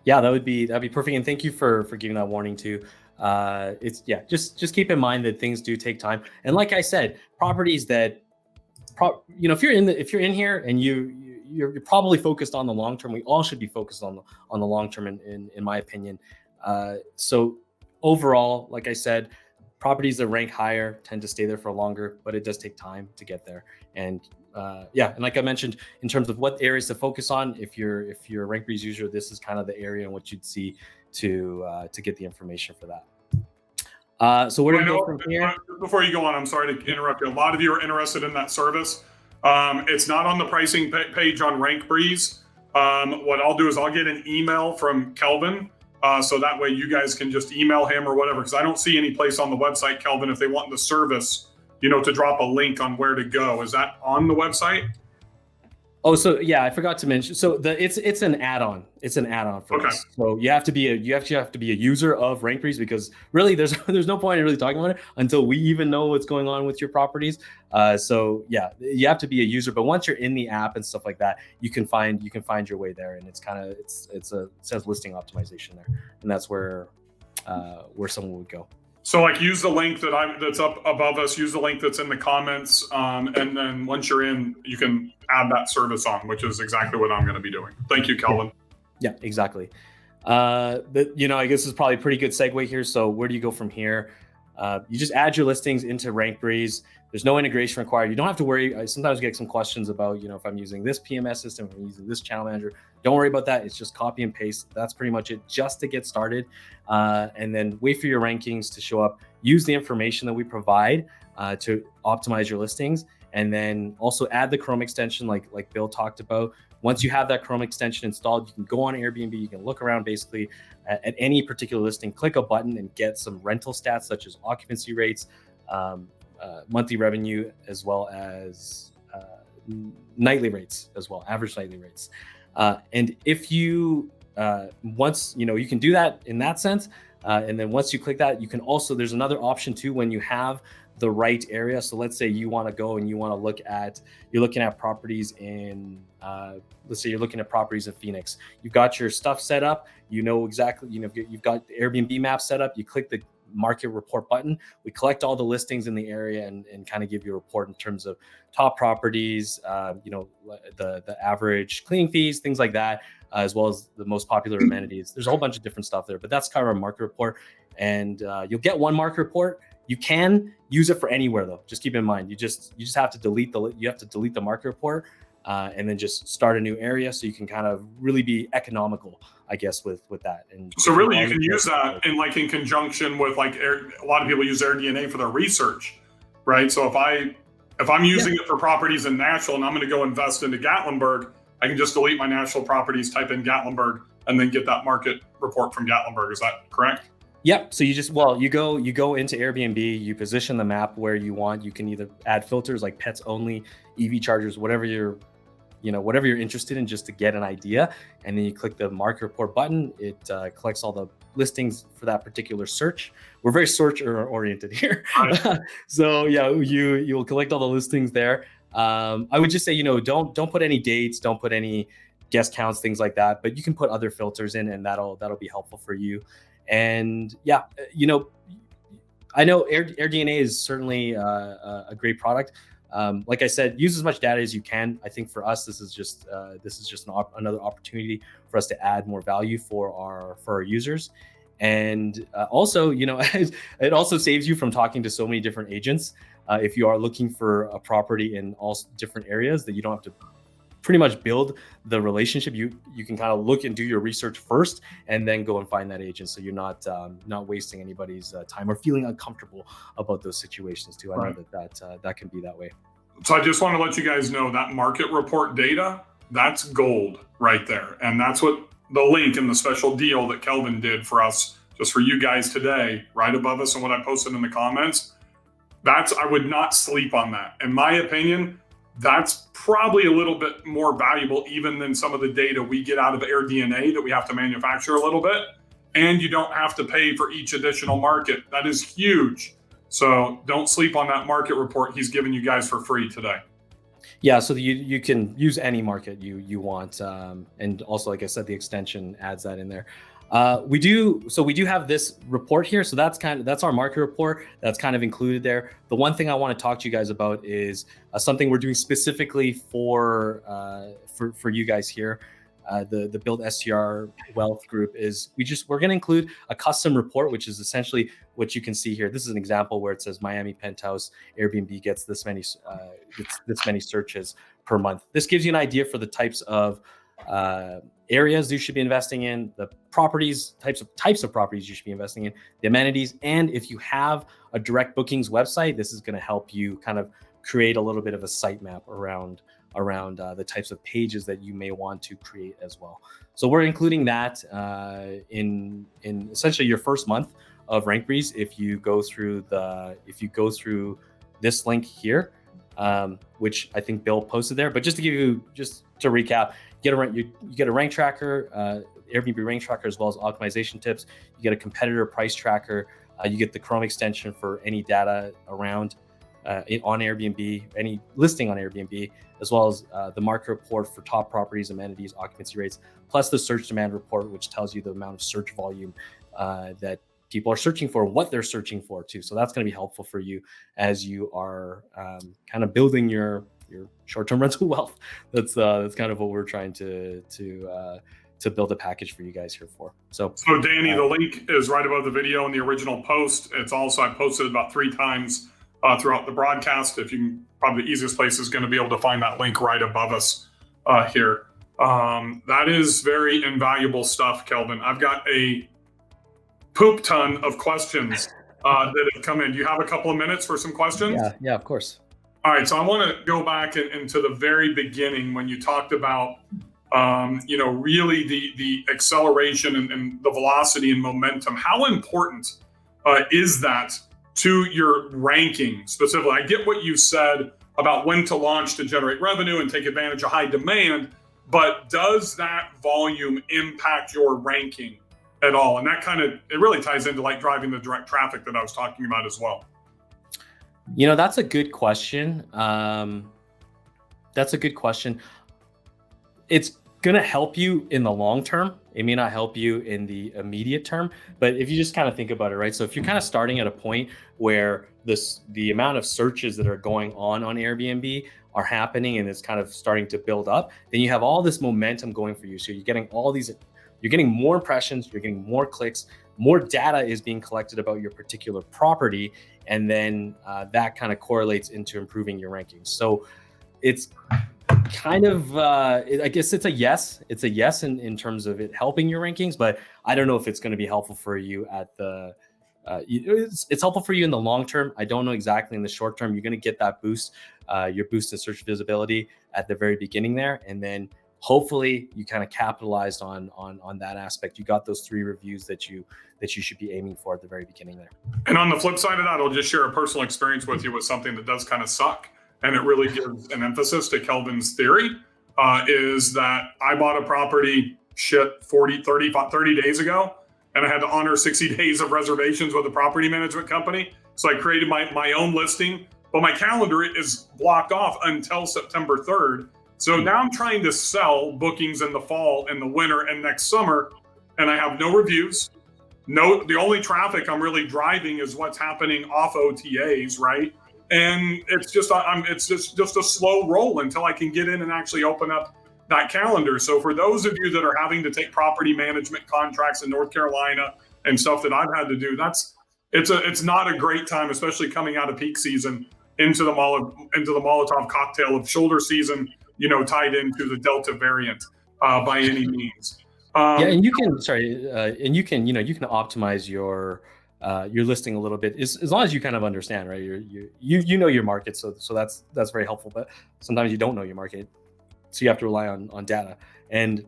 Yeah, that'd be perfect. And thank you for giving that warning too. It's just keep in mind that things do take time. And like I said, properties that, if you're in here and you're probably focused on the long term. We all should be focused on the long term, in my opinion. So overall, like I said, properties that rank higher tend to stay there for longer, but it does take time to get there. And and like I mentioned, in terms of what areas to focus on, if you're a Rankbreeze user, this is kind of the area in which you'd see to get the information for that. So where do we go from here? Before you go on, I'm sorry to interrupt you. A lot of you are interested in that service. It's not on the pricing page on Rankbreeze. What I'll do is I'll get an email from Kelvin, so that way you guys can just email him or whatever, because I don't see any place on the website, Kelvin, if they want the service, to drop a link on where to go. Is that on the website? Oh, so yeah, I forgot to mention. So it's an add-on. It's an add-on for us. So you have to be a user of Rankbreeze, because really there's no point in really talking about it until we even know what's going on with your properties. So yeah, you have to be a user. But once you're in the app and stuff like that, you can find your way there, and it says listing optimization there, and that's where someone would go. So like use the link that's up above us, use the link that's in the comments, and then once you're in, you can add that service on, which is exactly what I'm going to be doing. Thank you, Kelvin. Yeah, exactly. But I guess this is probably a pretty good segue here. So where do you go from here? You just add your listings into Rankbreeze. There's no integration required. You don't have to worry. I sometimes get some questions about, if I'm using this PMS system, if I'm using this channel manager. Don't worry about that. It's just copy and paste. That's pretty much it, just to get started. And then wait for your rankings to show up. Use the information that we provide to optimize your listings. And then also add the Chrome extension like Bill talked about. Once you have that Chrome extension installed, you can go on Airbnb, you can look around basically at any particular listing, click a button and get some rental stats such as occupancy rates, monthly revenue, as well as nightly rates as well, average nightly rates. And if you, once, you can do that in that sense. And then once you click that, you can also, there's another option too, when you have the right area. So let's say you want to go and you want to you're looking at properties in, let's say you're looking at properties in Phoenix. You've got your stuff set up, exactly, you've got the Airbnb map set up, you click the market report button. We collect all the listings in the area and kind of give you a report in terms of top properties, the average cleaning fees, things like that, as well as the most popular amenities. There's a whole bunch of different stuff there, but that's kind of a market report. And you'll get one market report. You can use it for anywhere though. Just keep in mind, you just have to delete the market report and then just start a new area, so you can kind of really be economical, I guess, with that. And so really you can use that in conjunction with a lot of people use AirDNA for their research, right? So if I'm using it for properties in Nashville and I'm going to go invest into Gatlinburg, I can just delete my Nashville properties, type in Gatlinburg, and then get that market report from Gatlinburg. Is that correct? Yep. So you go into Airbnb, you position the map where you want. You can either add filters like pets only, EV chargers, whatever you're interested in, just to get an idea. And then you click the market report button. It collects all the listings for that particular search. We're very search oriented here. So yeah, you will collect all the listings there. I would just say, don't put any dates, don't put any guest counts, things like that, but you can put other filters in, and that'll be helpful for you. And yeah, I know AirDNA is certainly a great product. Like I said, use as much data as you can. I think for us, this is just another opportunity for us to add more value for our users. And also, it also saves you from talking to so many different agents. If you are looking for a property in all different areas, that you don't have to pretty much build the relationship. You can kind of look and do your research first, and then go and find that agent. So you're not wasting anybody's time or feeling uncomfortable about those situations too. I know that can be that way. So I just want to let you guys know that market report data, that's gold right there. And that's what the link and the special deal that Kelvin did for us, just for you guys today, right above us and what I posted in the comments. I would not sleep on that. In my opinion, that's probably a little bit more valuable even than some of the data we get out of AirDNA that we have to manufacture a little bit. And you don't have to pay for each additional market. That is huge. So don't sleep on that market report he's giving you guys for free today. Yeah, so you can use any market you want, and also, like I said, the extension adds that in there. We do have this report here, so that's our market report that's kind of included there. The one thing I want to talk to you guys about is something we're doing specifically for you guys here. The Build STR Wealth group is we're going to include a custom report, which is essentially what you can see here. This is an example where it says Miami penthouse Airbnb gets this many searches per month. This gives you an idea for the types of areas you should be investing in, the properties, types of properties you should be investing in, the amenities, and if you have a direct bookings website, this is going to help you kind of create a little bit of a sitemap around the types of pages that you may want to create as well. So we're including that in essentially your first month of Rankbreeze. If you go through this link here, which I think Bill posted there, but just to recap, you get a rank tracker, Airbnb rank tracker, as well as optimization tips. You get a competitor price tracker. You get the Chrome extension for any data around on Airbnb, any listing on Airbnb, as well as the market report for top properties, amenities, occupancy rates, plus the search demand report, which tells you the amount of search volume that people are searching for, what they're searching for too. So that's going to be helpful for you as you are kind of building your short-term rental wealth. That's kind of what we're trying to build a package for you guys here for. So Danny, the link is right above the video in the original post. It's also, I posted about 3 times throughout the broadcast. Probably the easiest place is going to be able to find that link right above us here. That is very invaluable stuff, Kelvin. I've got a poop ton of questions that have come in. Do you have a couple of minutes for some questions? Yeah, of course. All right, so I want to go back into the very beginning when you talked about, really the acceleration and the velocity and momentum. How important is that to your ranking specifically? I get what you said about when to launch to generate revenue and take advantage of high demand, but does that volume impact your ranking at all? And that it really ties into like driving the direct traffic that I was talking about as well. That's a good question. It's going to help you in the long term. It may not help you in the immediate term, but if you just kind of think about it, right? So if you're kind of starting at a point where the amount of searches that are going on Airbnb are happening and it's kind of starting to build up, then you have all this momentum going for you. So you're getting more impressions, you're getting more clicks, more data is being collected about your particular property, and then that kind of correlates into improving your rankings. So it's kind of, I guess it's a yes. It's a yes in terms of it helping your rankings, but I don't know if it's going to be helpful for you at the, it's helpful for you in the long term. I don't know exactly in the short term. You're going to get that boost, your boost in search visibility at the very beginning there. And then hopefully you kind of capitalized on that aspect. You got those 3 reviews that you should be aiming for at the very beginning there. And on the flip side of that, I'll just share a personal experience with you with something that does kind of suck. And it really gives an emphasis to Kelvin's theory, is that I bought a property 30 days ago, and I had to honor 60 days of reservations with a property management company. So I created my own listing, but my calendar is blocked off until September 3rd. So now I'm trying to sell bookings in the fall and the winter and next summer, and I have no reviews. The only traffic I'm really driving is what's happening off OTAs, right? And it's just a slow roll until I can get in and actually open up that calendar. So for those of you that are having to take property management contracts in North Carolina and stuff that I've had to do, it's not a great time, especially coming out of peak season into the Molotov cocktail of shoulder season, tied into the Delta variant by any means. And you can optimize your listing a little bit as long as you kind of understand, right? You know your market, so that's very helpful. But sometimes you don't know your market, so you have to rely on data. And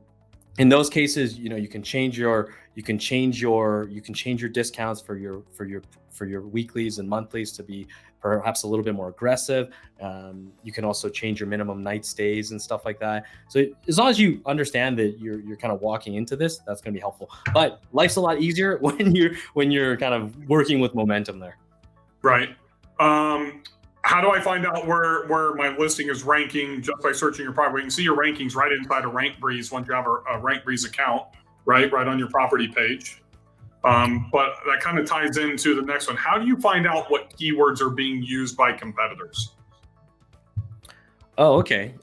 in those cases, you can change your You can change your discounts for your weeklies and monthlies to be perhaps a little bit more aggressive. You can also change your minimum night stays and stuff like that. So as long as you understand that you're kind of walking into this, that's going to be helpful. But life's a lot easier when you're kind of working with momentum there. Right. How do I find out where my listing is ranking just by searching your property? You can see your rankings right inside of Rankbreeze once you have a Rankbreeze account, right on your property page. But that kind of ties into the next one. How do you find out what keywords are being used by competitors? Oh, okay.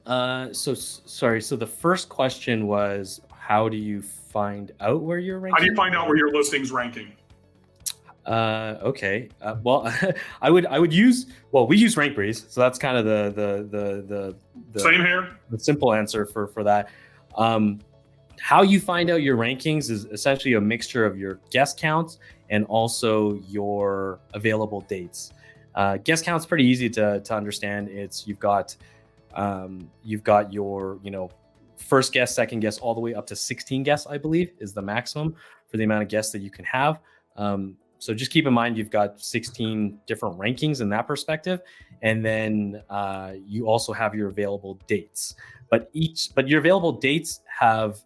Sorry. So the first question was, how do you find out where you're ranking? How do you find out where your listing's ranking? Okay. Well, we use Rankbreeze, so that's kind of the same here. The simple answer for that. How you find out your rankings is essentially a mixture of your guest counts and also your available dates. Guest count's pretty easy to understand. You've got your first guest, second guest, all the way up to 16 guests, I believe, is the maximum for the amount of guests that you can have. So just keep in mind, you've got 16 different rankings in that perspective. And then you also have your available dates. But your available dates have,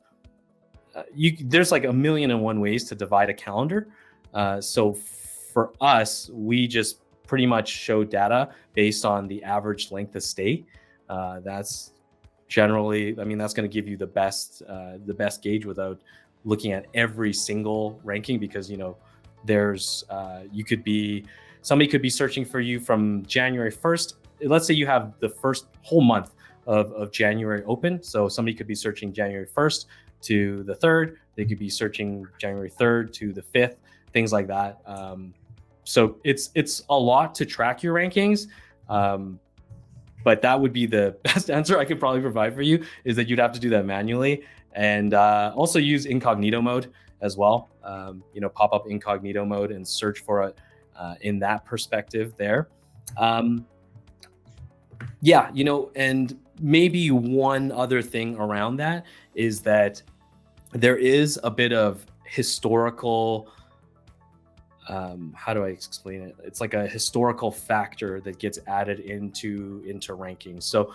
there's like 1,000,001 ways to divide a calendar. So for us, we just pretty much show data based on the average length of stay. That's generally, that's going to give you the best gauge without looking at every single ranking, because, there's somebody could be searching for you from January 1st. Let's say you have the first whole month of January open. So somebody could be searching January 1st to the 3rd. They could be searching January 3rd to the 5th, things like that. So it's a lot to track your rankings. But that would be the best answer I could probably provide for you, is that you'd have to do that manually, and also use incognito mode as well. Pop up incognito mode and search for it in that perspective there. And maybe one other thing around that is that there is a bit of historical, how do I explain it? It's like a historical factor that gets added into rankings. So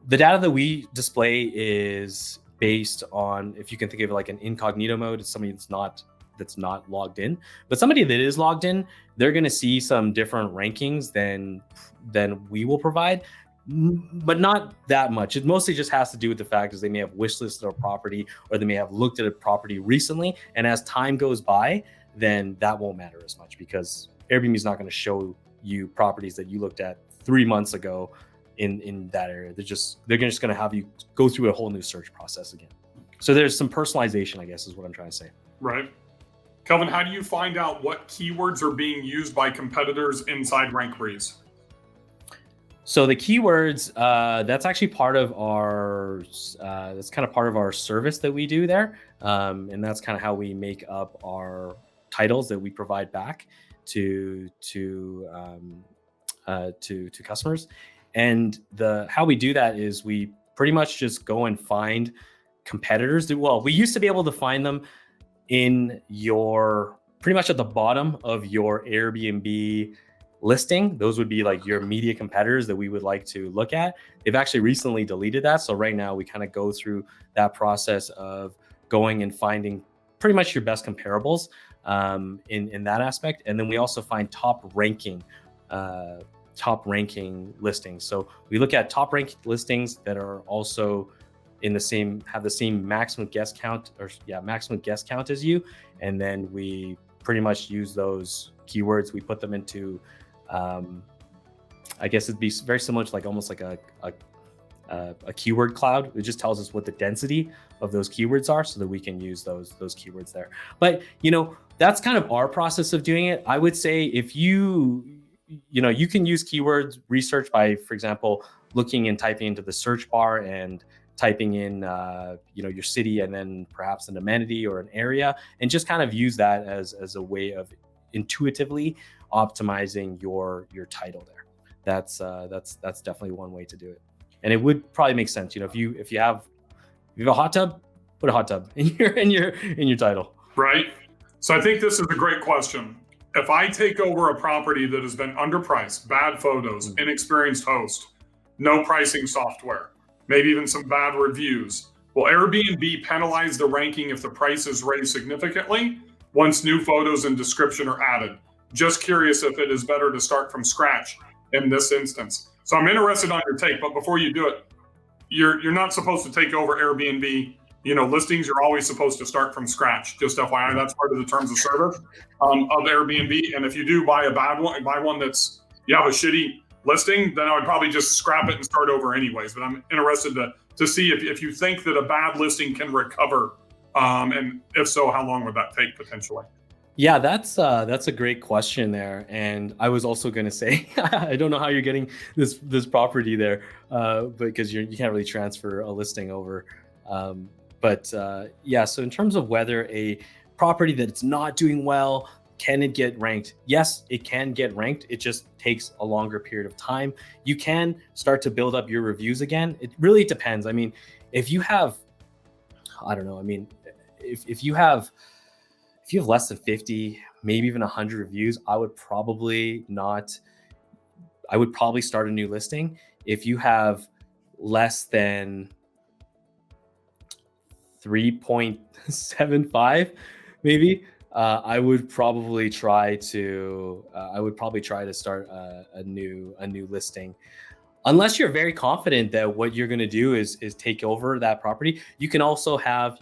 the data that we display is based on, if you can think of it like an incognito mode, it's somebody that's not logged in. But somebody that is logged in, they're going to see some different rankings than we will provide, but not that much. It mostly just has to do with the fact is they may have wishlisted a property, or they may have looked at a property recently, and as time goes by, then that won't matter as much, because Airbnb is not going to show you properties that you looked at 3 months ago in that area. They're just going to have you go through a whole new search process again. So there's some personalization, I guess, is what I'm trying to say. Right. Kelvin, how do you find out what keywords are being used by competitors inside Rankbreeze? So the keywords, that's actually part of our, that's kind of part of our service that we do there. And that's kind of how we make up our titles that we provide back to customers. And how we do that is we pretty much just go and find competitors. Well, we used to be able to find them in pretty much at the bottom of your Airbnb listing. Those would be like your media competitors that we would like to look at. They've actually recently deleted that. So right now we kind of go through that process of going and finding pretty much your best comparables in that aspect. And then we also find top ranking listings. So we look at top ranked listings that are also have the same maximum guest count as you. And then we pretty much use those keywords. We put them into, I guess it'd be very similar to almost like a keyword cloud. It just tells us what the density of those keywords are, so that we can use those keywords there. But that's kind of our process of doing it. I would say if you can use keywords research by, for example, looking and typing into the search bar and typing in your city and then perhaps an amenity or an area, and just kind of use that as a way of intuitively optimizing your title there. That's definitely one way to do it. And it would probably make sense, if you have a hot tub, put a hot tub in your title. right? So I think this is a great question. If I take over a property that has been underpriced, bad photos, inexperienced host, no pricing software, maybe even some bad reviews, will Airbnb penalize the ranking if the price is raised significantly once new photos and description are added? Just curious if it is better to start from scratch in this instance. So I'm interested on your take, but before you do it, you're not supposed to take over Airbnb. Listings, you're always supposed to start from scratch. Just FYI, that's part of the terms of service of Airbnb. And if you do buy a bad one, buy one you have a shitty listing, then I would probably just scrap it and start over anyways. But I'm interested to see if you think that a bad listing can recover, and if so, how long would that take potentially? Yeah, that's a great question there. And I was also going to say, I don't know how you're getting this property there, because you can't really transfer a listing over. Yeah, so in terms of whether a property that's not doing well, can it get ranked? Yes, it can get ranked. It just takes a longer period of time. You can start to build up your reviews again. It really depends. I mean, if you have, I don't know. I mean, if you have less than 50, maybe even 100 reviews, I would probably start a new listing. If you have less than 3.75, maybe, I would probably try to start a new listing. Unless you're very confident that what you're going to do is take over that property. You can also have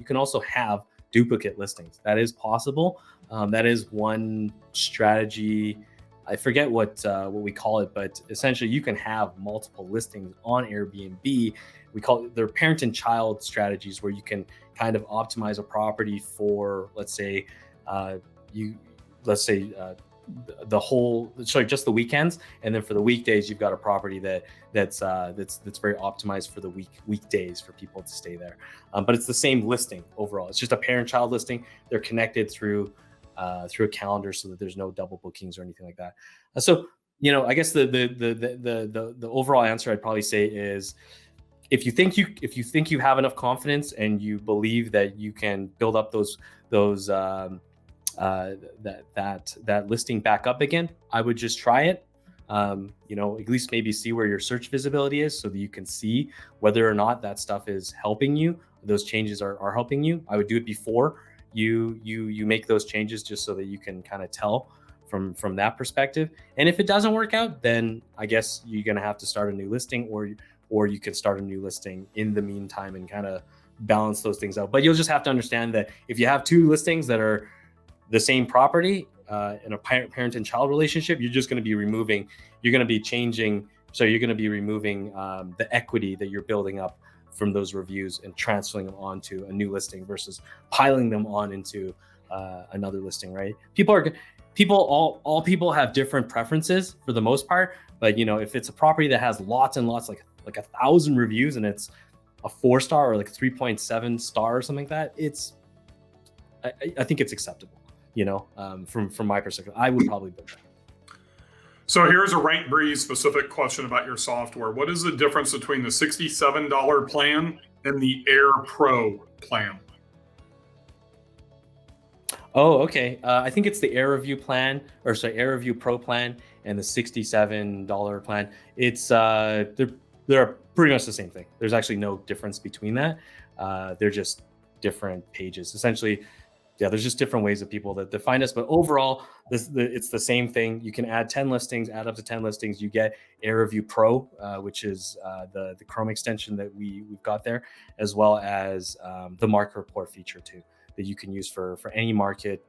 duplicate listings. That is possible. That is one strategy. I forget what we call it, but essentially you can have multiple listings on Airbnb. We call it, they're parent and child strategies, where you can kind of optimize a property for, just the weekends, and then for the weekdays you've got a property that's very optimized for the weekdays for people to stay there. But it's the same listing overall. It's just a parent-child listing. They're connected through a calendar, so that there's no double bookings or anything like that. So I guess the overall answer I'd probably say is, if you think you have enough confidence and you believe that you can build up that listing back up again, I would just try it. At least maybe see where your search visibility is, so that you can see whether or not that stuff is helping you. Those changes are helping you. I would do it before you make those changes, just so that you can kind of tell from that perspective. And if it doesn't work out, then I guess you're going to have to start a new listing, or you can start a new listing in the meantime and kind of balance those things out. But you'll just have to understand that if you have two listings that are the same property in a parent and child relationship, you're going to be removing the equity that you're building up from those reviews and transferring them onto a new listing versus piling them on into another listing, right? All people have different preferences for the most part, but if it's a property that has lots and lots, like 1,000 reviews, and it's a 4-star or like 3.7 star or something like that, I think it's acceptable. From my perspective, I would probably build that. So here's a Rankbreeze specific question about your software. What is the difference between the $67 plan and the Air Pro plan? Oh, okay. I think it's the Air Review Pro plan and the $67 plan. It's they're pretty much the same thing. There's actually no difference between that. They're just different pages. Essentially, yeah, there's just different ways of people that define us. But overall, it's the same thing. You can add 10 listings, add up to 10 listings. You get Air Review Pro, which is the Chrome extension that we've got there, as well as the market report feature too, that you can use for any market,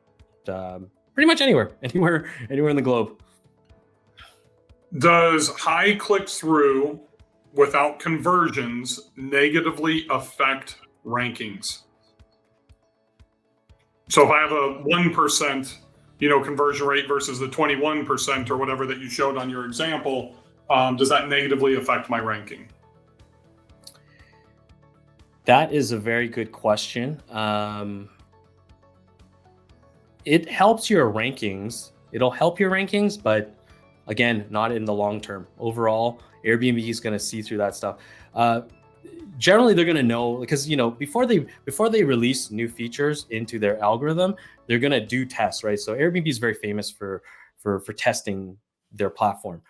pretty much anywhere in the globe. Does high click-through without conversions negatively affect rankings? So if I have a 1%, conversion rate versus the 21% or whatever that you showed on your example, does that negatively affect my ranking? That is a very good question. It helps your rankings. It'll help your rankings, but again, not in the long term. Overall, Airbnb is going to see through that stuff. generally they're going to know, because before they release new features into their algorithm, they're going to do tests, right? So Airbnb is very famous for testing their platform.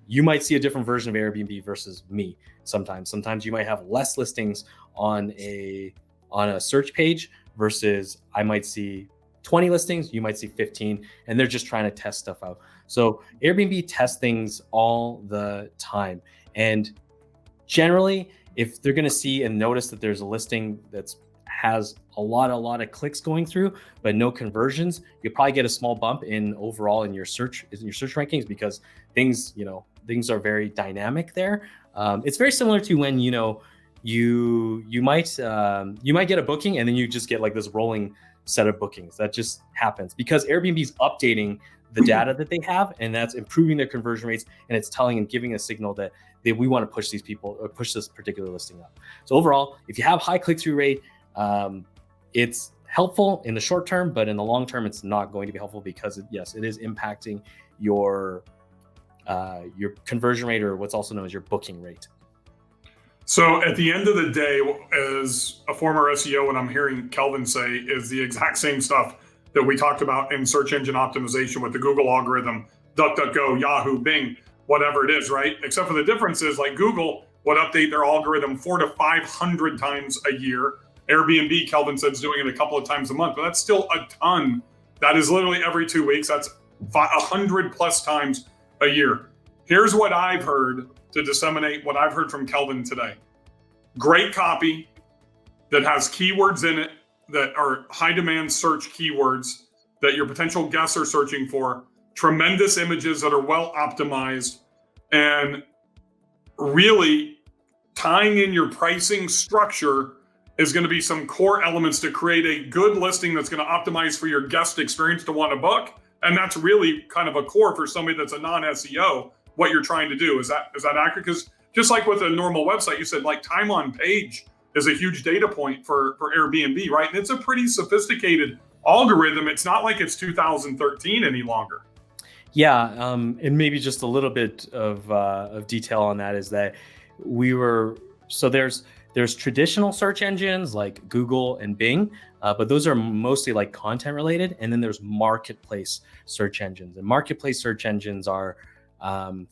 You might see a different version of Airbnb versus me. Sometimes you might have less listings on a search page versus I might see 20 listings, you might see 15, and they're just trying to test stuff out. So Airbnb tests things all the time, and generally, if they're going to see and notice that there's a listing that has a lot of clicks going through, but no conversions, you'll probably get a small bump in overall in your search rankings, because things are very dynamic there. It's very similar to when you might get a booking and then you just get like this rolling set of bookings. That just happens because Airbnb is updating the data that they have, and that's improving their conversion rates, and it's telling and giving a signal that we want to push these people or push this particular listing up. So overall, if you have high click-through rate, it's helpful in the short term, but in the long term, it's not going to be helpful, because it is impacting your conversion rate, or what's also known as your booking rate. So at the end of the day, as a former SEO, what I'm hearing Kelvin say is the exact same stuff that we talked about in search engine optimization with the Google algorithm, DuckDuckGo, Yahoo, Bing, whatever it is, right? Except for the difference is, like, Google would update their algorithm 400 to 500 times a year. Airbnb, Kelvin said, is doing it a couple of times a month, but that's still a ton. That is literally every 2 weeks. That's 100 plus times a year. Here's what I've heard to disseminate what I've heard from Kelvin today. Great copy that has keywords in it that are high demand search keywords that your potential guests are searching for, tremendous images that are well optimized, and really tying in your pricing structure is going to be some core elements to create a good listing that's going to optimize for your guest experience to want to book. And that's really kind of a core for somebody that's a non-SEO, what you're trying to do. Is that accurate? Because just like with a normal website, you said, like, time on page is a huge data point for Airbnb, right? And it's a pretty sophisticated algorithm. It's not like it's 2013 any longer. Yeah, and maybe just a little bit of detail on that is that there's traditional search engines like Google and Bing, but those are mostly like content related. And then there's marketplace search engines, and marketplace search engines are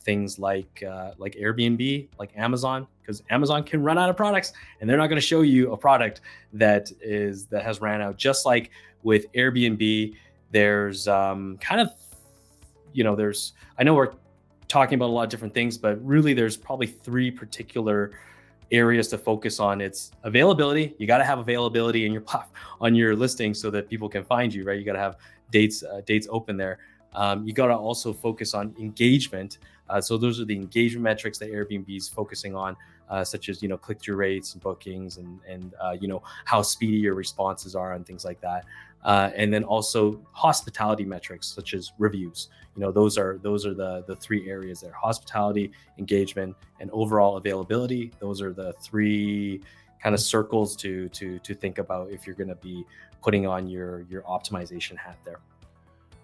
things like Airbnb, like Amazon, because Amazon can run out of products, and they're not going to show you a product that has ran out. Just like with Airbnb, there's I know we're talking about a lot of different things, but really there's probably 3 particular areas to focus on. It's availability. You got to have availability in on your listing so that people can find you, right? You got to have dates open there. You got to also focus on engagement. So those are the engagement metrics that Airbnb is focusing on, such as click-through rates and bookings, and how speedy your responses are and things like that. And then also hospitality metrics such as reviews. Those are the 3 areas there: hospitality, engagement, and overall availability. Those are the 3 kind of circles to think about if you're going to be putting on your optimization hat there.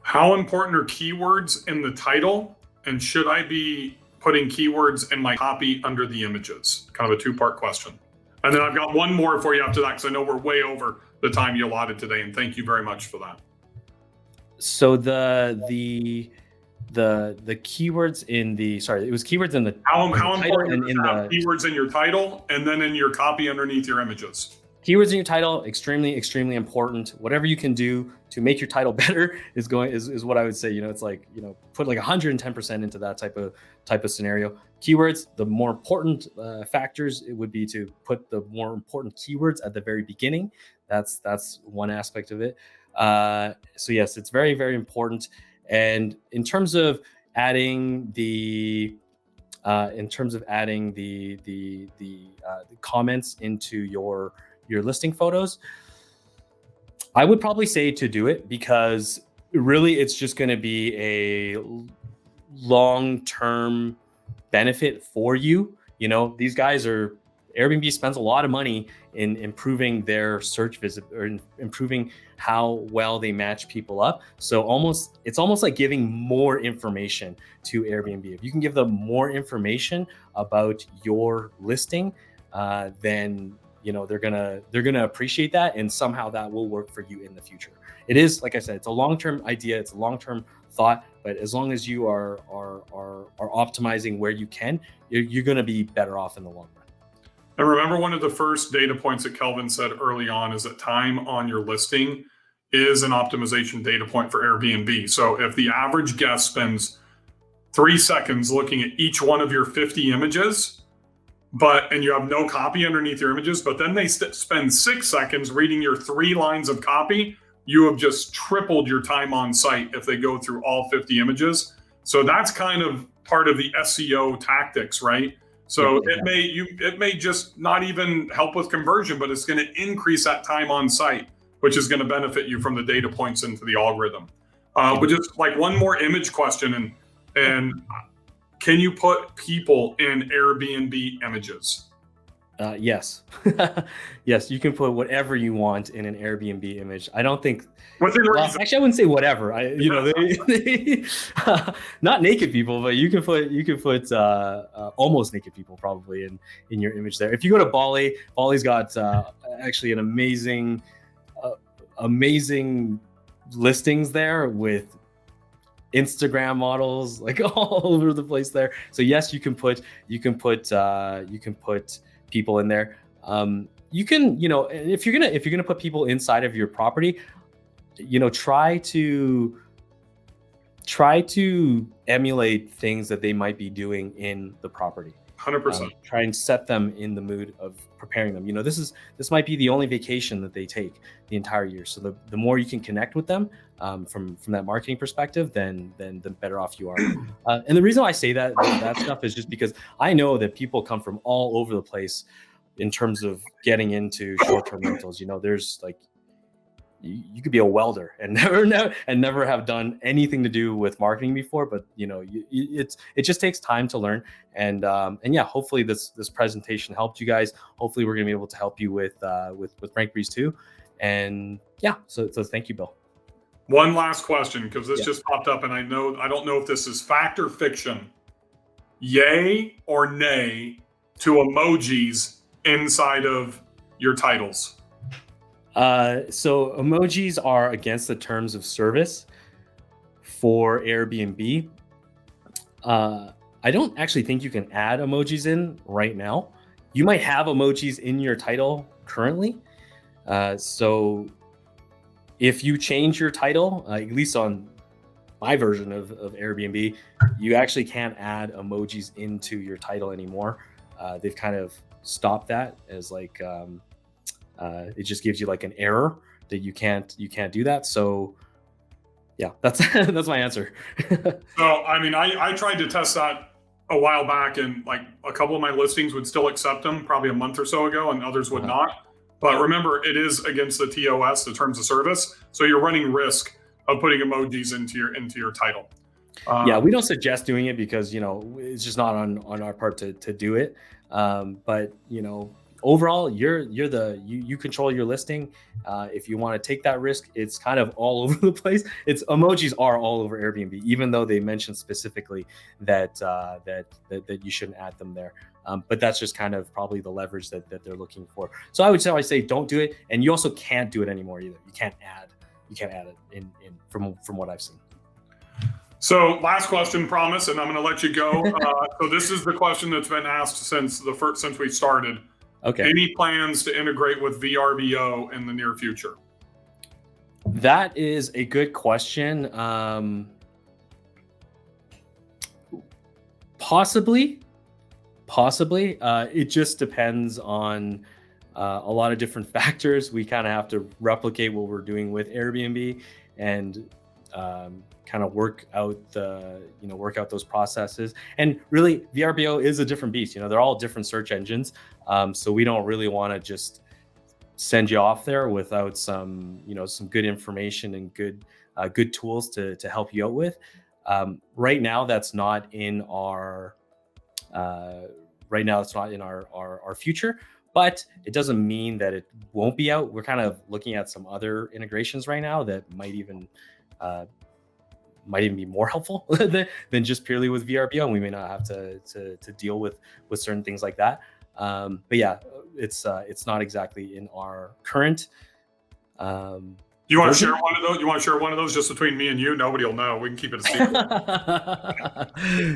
How important are keywords in the title? And should I be putting keywords in my copy under the images? Kind of a 2-part question. And then I've got one more for you after that, because I know we're way over the time you allotted today. And thank you very much for that. So the keywords in the, it was keywords in the how important is keywords in your title and then in your copy underneath your images? Keywords in your title, extremely, extremely important. Whatever you can do to make your title better is what I would say. It's like, put like 110% into that type of scenario. Keywords, the more important factors, it would be to put the more important keywords at the very beginning. That's one aspect of it. So yes, it's very, very important. And in terms of adding the comments into your listing photos, I would probably say to do it, because really it's just going to be a long-term benefit for you. These guys Airbnb spends a lot of money in improving their search visit, or improving how well they match people up. So it's almost like giving more information to Airbnb. If you can give them more information about your listing, then they're gonna appreciate that, and somehow that will work for you in the future. It is, like I said, it's a long-term idea, it's a long-term thought, but as long as you are optimizing where you can, you're going to be better off in the long run. And remember, one of the first data points that Kelvin said early on is that time on your listing is an optimization data point for Airbnb. So if the average guest spends 3 seconds looking at each one of your 50 images, and you have no copy underneath your images, but then they spend 6 seconds reading your 3 lines of copy, you have just tripled your time on site if they go through all 50 images. So that's kind of part of the SEO tactics, right? So it may just not even help with conversion, but it's going to increase that time on site, which is going to benefit you from the data points into the algorithm. But just like one more image question, and can you put people in Airbnb images? Yes. Yes, you can put whatever you want in an Airbnb image. I don't think within reason. Actually, I wouldn't say whatever. Not naked people, but you can put almost naked people probably in your image there. If you go to Bali's got actually an amazing listings there with Instagram models like all over the place there. So yes, you can put people in there. You can, if you're gonna put people inside of your property, try to emulate things that they might be doing in the property. 100%. Try and set them in the mood of preparing them. This might be the only vacation that they take the entire year. So the more you can connect with them from that marketing perspective, then the better off you are. And the reason why I say that stuff is just because I know that people come from all over the place in terms of getting into short-term rentals. There's like, you could be a welder and never have done anything to do with marketing before, but it just takes time to learn. And yeah, hopefully this presentation helped you guys. Hopefully we're gonna be able to help you with Rankbreeze too. And yeah, so thank you, Bill. One last question, because this just popped up, and I don't know if this is fact or fiction. Yay or nay to emojis inside of your titles? So emojis are against the terms of service for Airbnb. I don't actually think you can add emojis in right now. You might have emojis in your title currently. So if you change your title, at least on my version of Airbnb, you actually can't add emojis into your title anymore. They've kind of stopped that as like, it just gives you like an error that you can't do that. So yeah, that's my answer. So I mean, I tried to test that a while back, and like a couple of my listings would still accept them probably a month or so ago, and others would not. But remember, it is against the TOS, the terms of service, so you're running risk of putting emojis into your title. Yeah, we don't suggest doing it because it's just not on our part to do it. But overall, you control your listing. If you want to take that risk, it's kind of all over the place. Emojis are all over Airbnb, even though they mentioned specifically that you shouldn't add them there. But that's just kind of probably the leverage that they're looking for. So I would say don't do it, and you also can't do it anymore either. You can't add it in from what I've seen. So last question, promise, and I'm going to let you go. So this is the question that's been asked since we started. Okay. Any plans to integrate with VRBO in the near future? That is a good question. Possibly. It just depends on a lot of different factors. We kind of have to replicate what we're doing with Airbnb and kind of work out those processes. And really, VRBO is a different beast. They're all different search engines. So we don't really want to just send you off there without some good information and good tools to help you out with. Right now, that's not in our future, but it doesn't mean that it won't be out. We're kind of looking at some other integrations right now that might even be more helpful than just purely with VRBO, and we may not have to deal with certain things like that. But yeah, it's not exactly in our current. You want to share one of those? You want to share one of those just between me and you? Nobody will know. We can keep it a secret.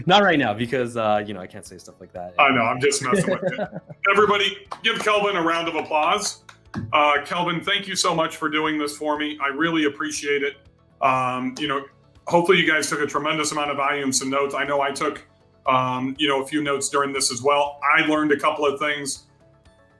Not right now, because I can't say stuff like that. I know. I'm just messing with you. Everybody, give Kelvin a round of applause. Kelvin, thank you so much for doing this for me. I really appreciate it. Hopefully you guys took a tremendous amount of value and some notes. I know I took, a few notes during this as well. I learned a couple of things.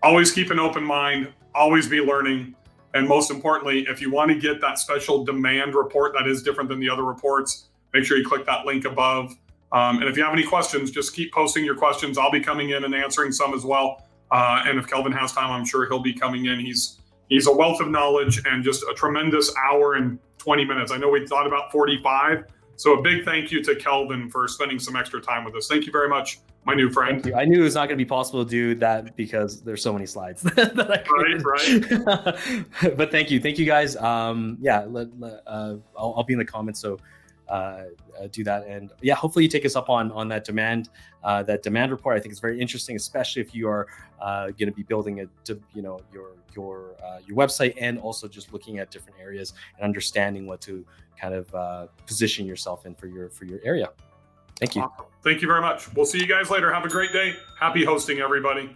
Always keep an open mind. Always be learning. And most importantly, if you want to get that special demand report that is different than the other reports, make sure you click that link above. And if you have any questions, just keep posting your questions. I'll be coming in and answering some as well. And if Kelvin has time, I'm sure he'll be coming in. He's a wealth of knowledge and just a tremendous hour and 20 minutes. I know we thought about 45. So a big thank you to Kelvin for spending some extra time with us. Thank you very much, my new friend. I knew it was not going to be possible to do that because there's so many slides that I couldn't. Right. But thank you guys. I'll be in the comments, so do that, and yeah, hopefully you take us up on that demand report. I think it's very interesting, especially if you are going to be building your website, and also just looking at different areas and understanding what to kind of position yourself in for your area. Thank you. Awesome. Thank you very much. We'll see you guys later. Have a great day. Happy hosting, everybody.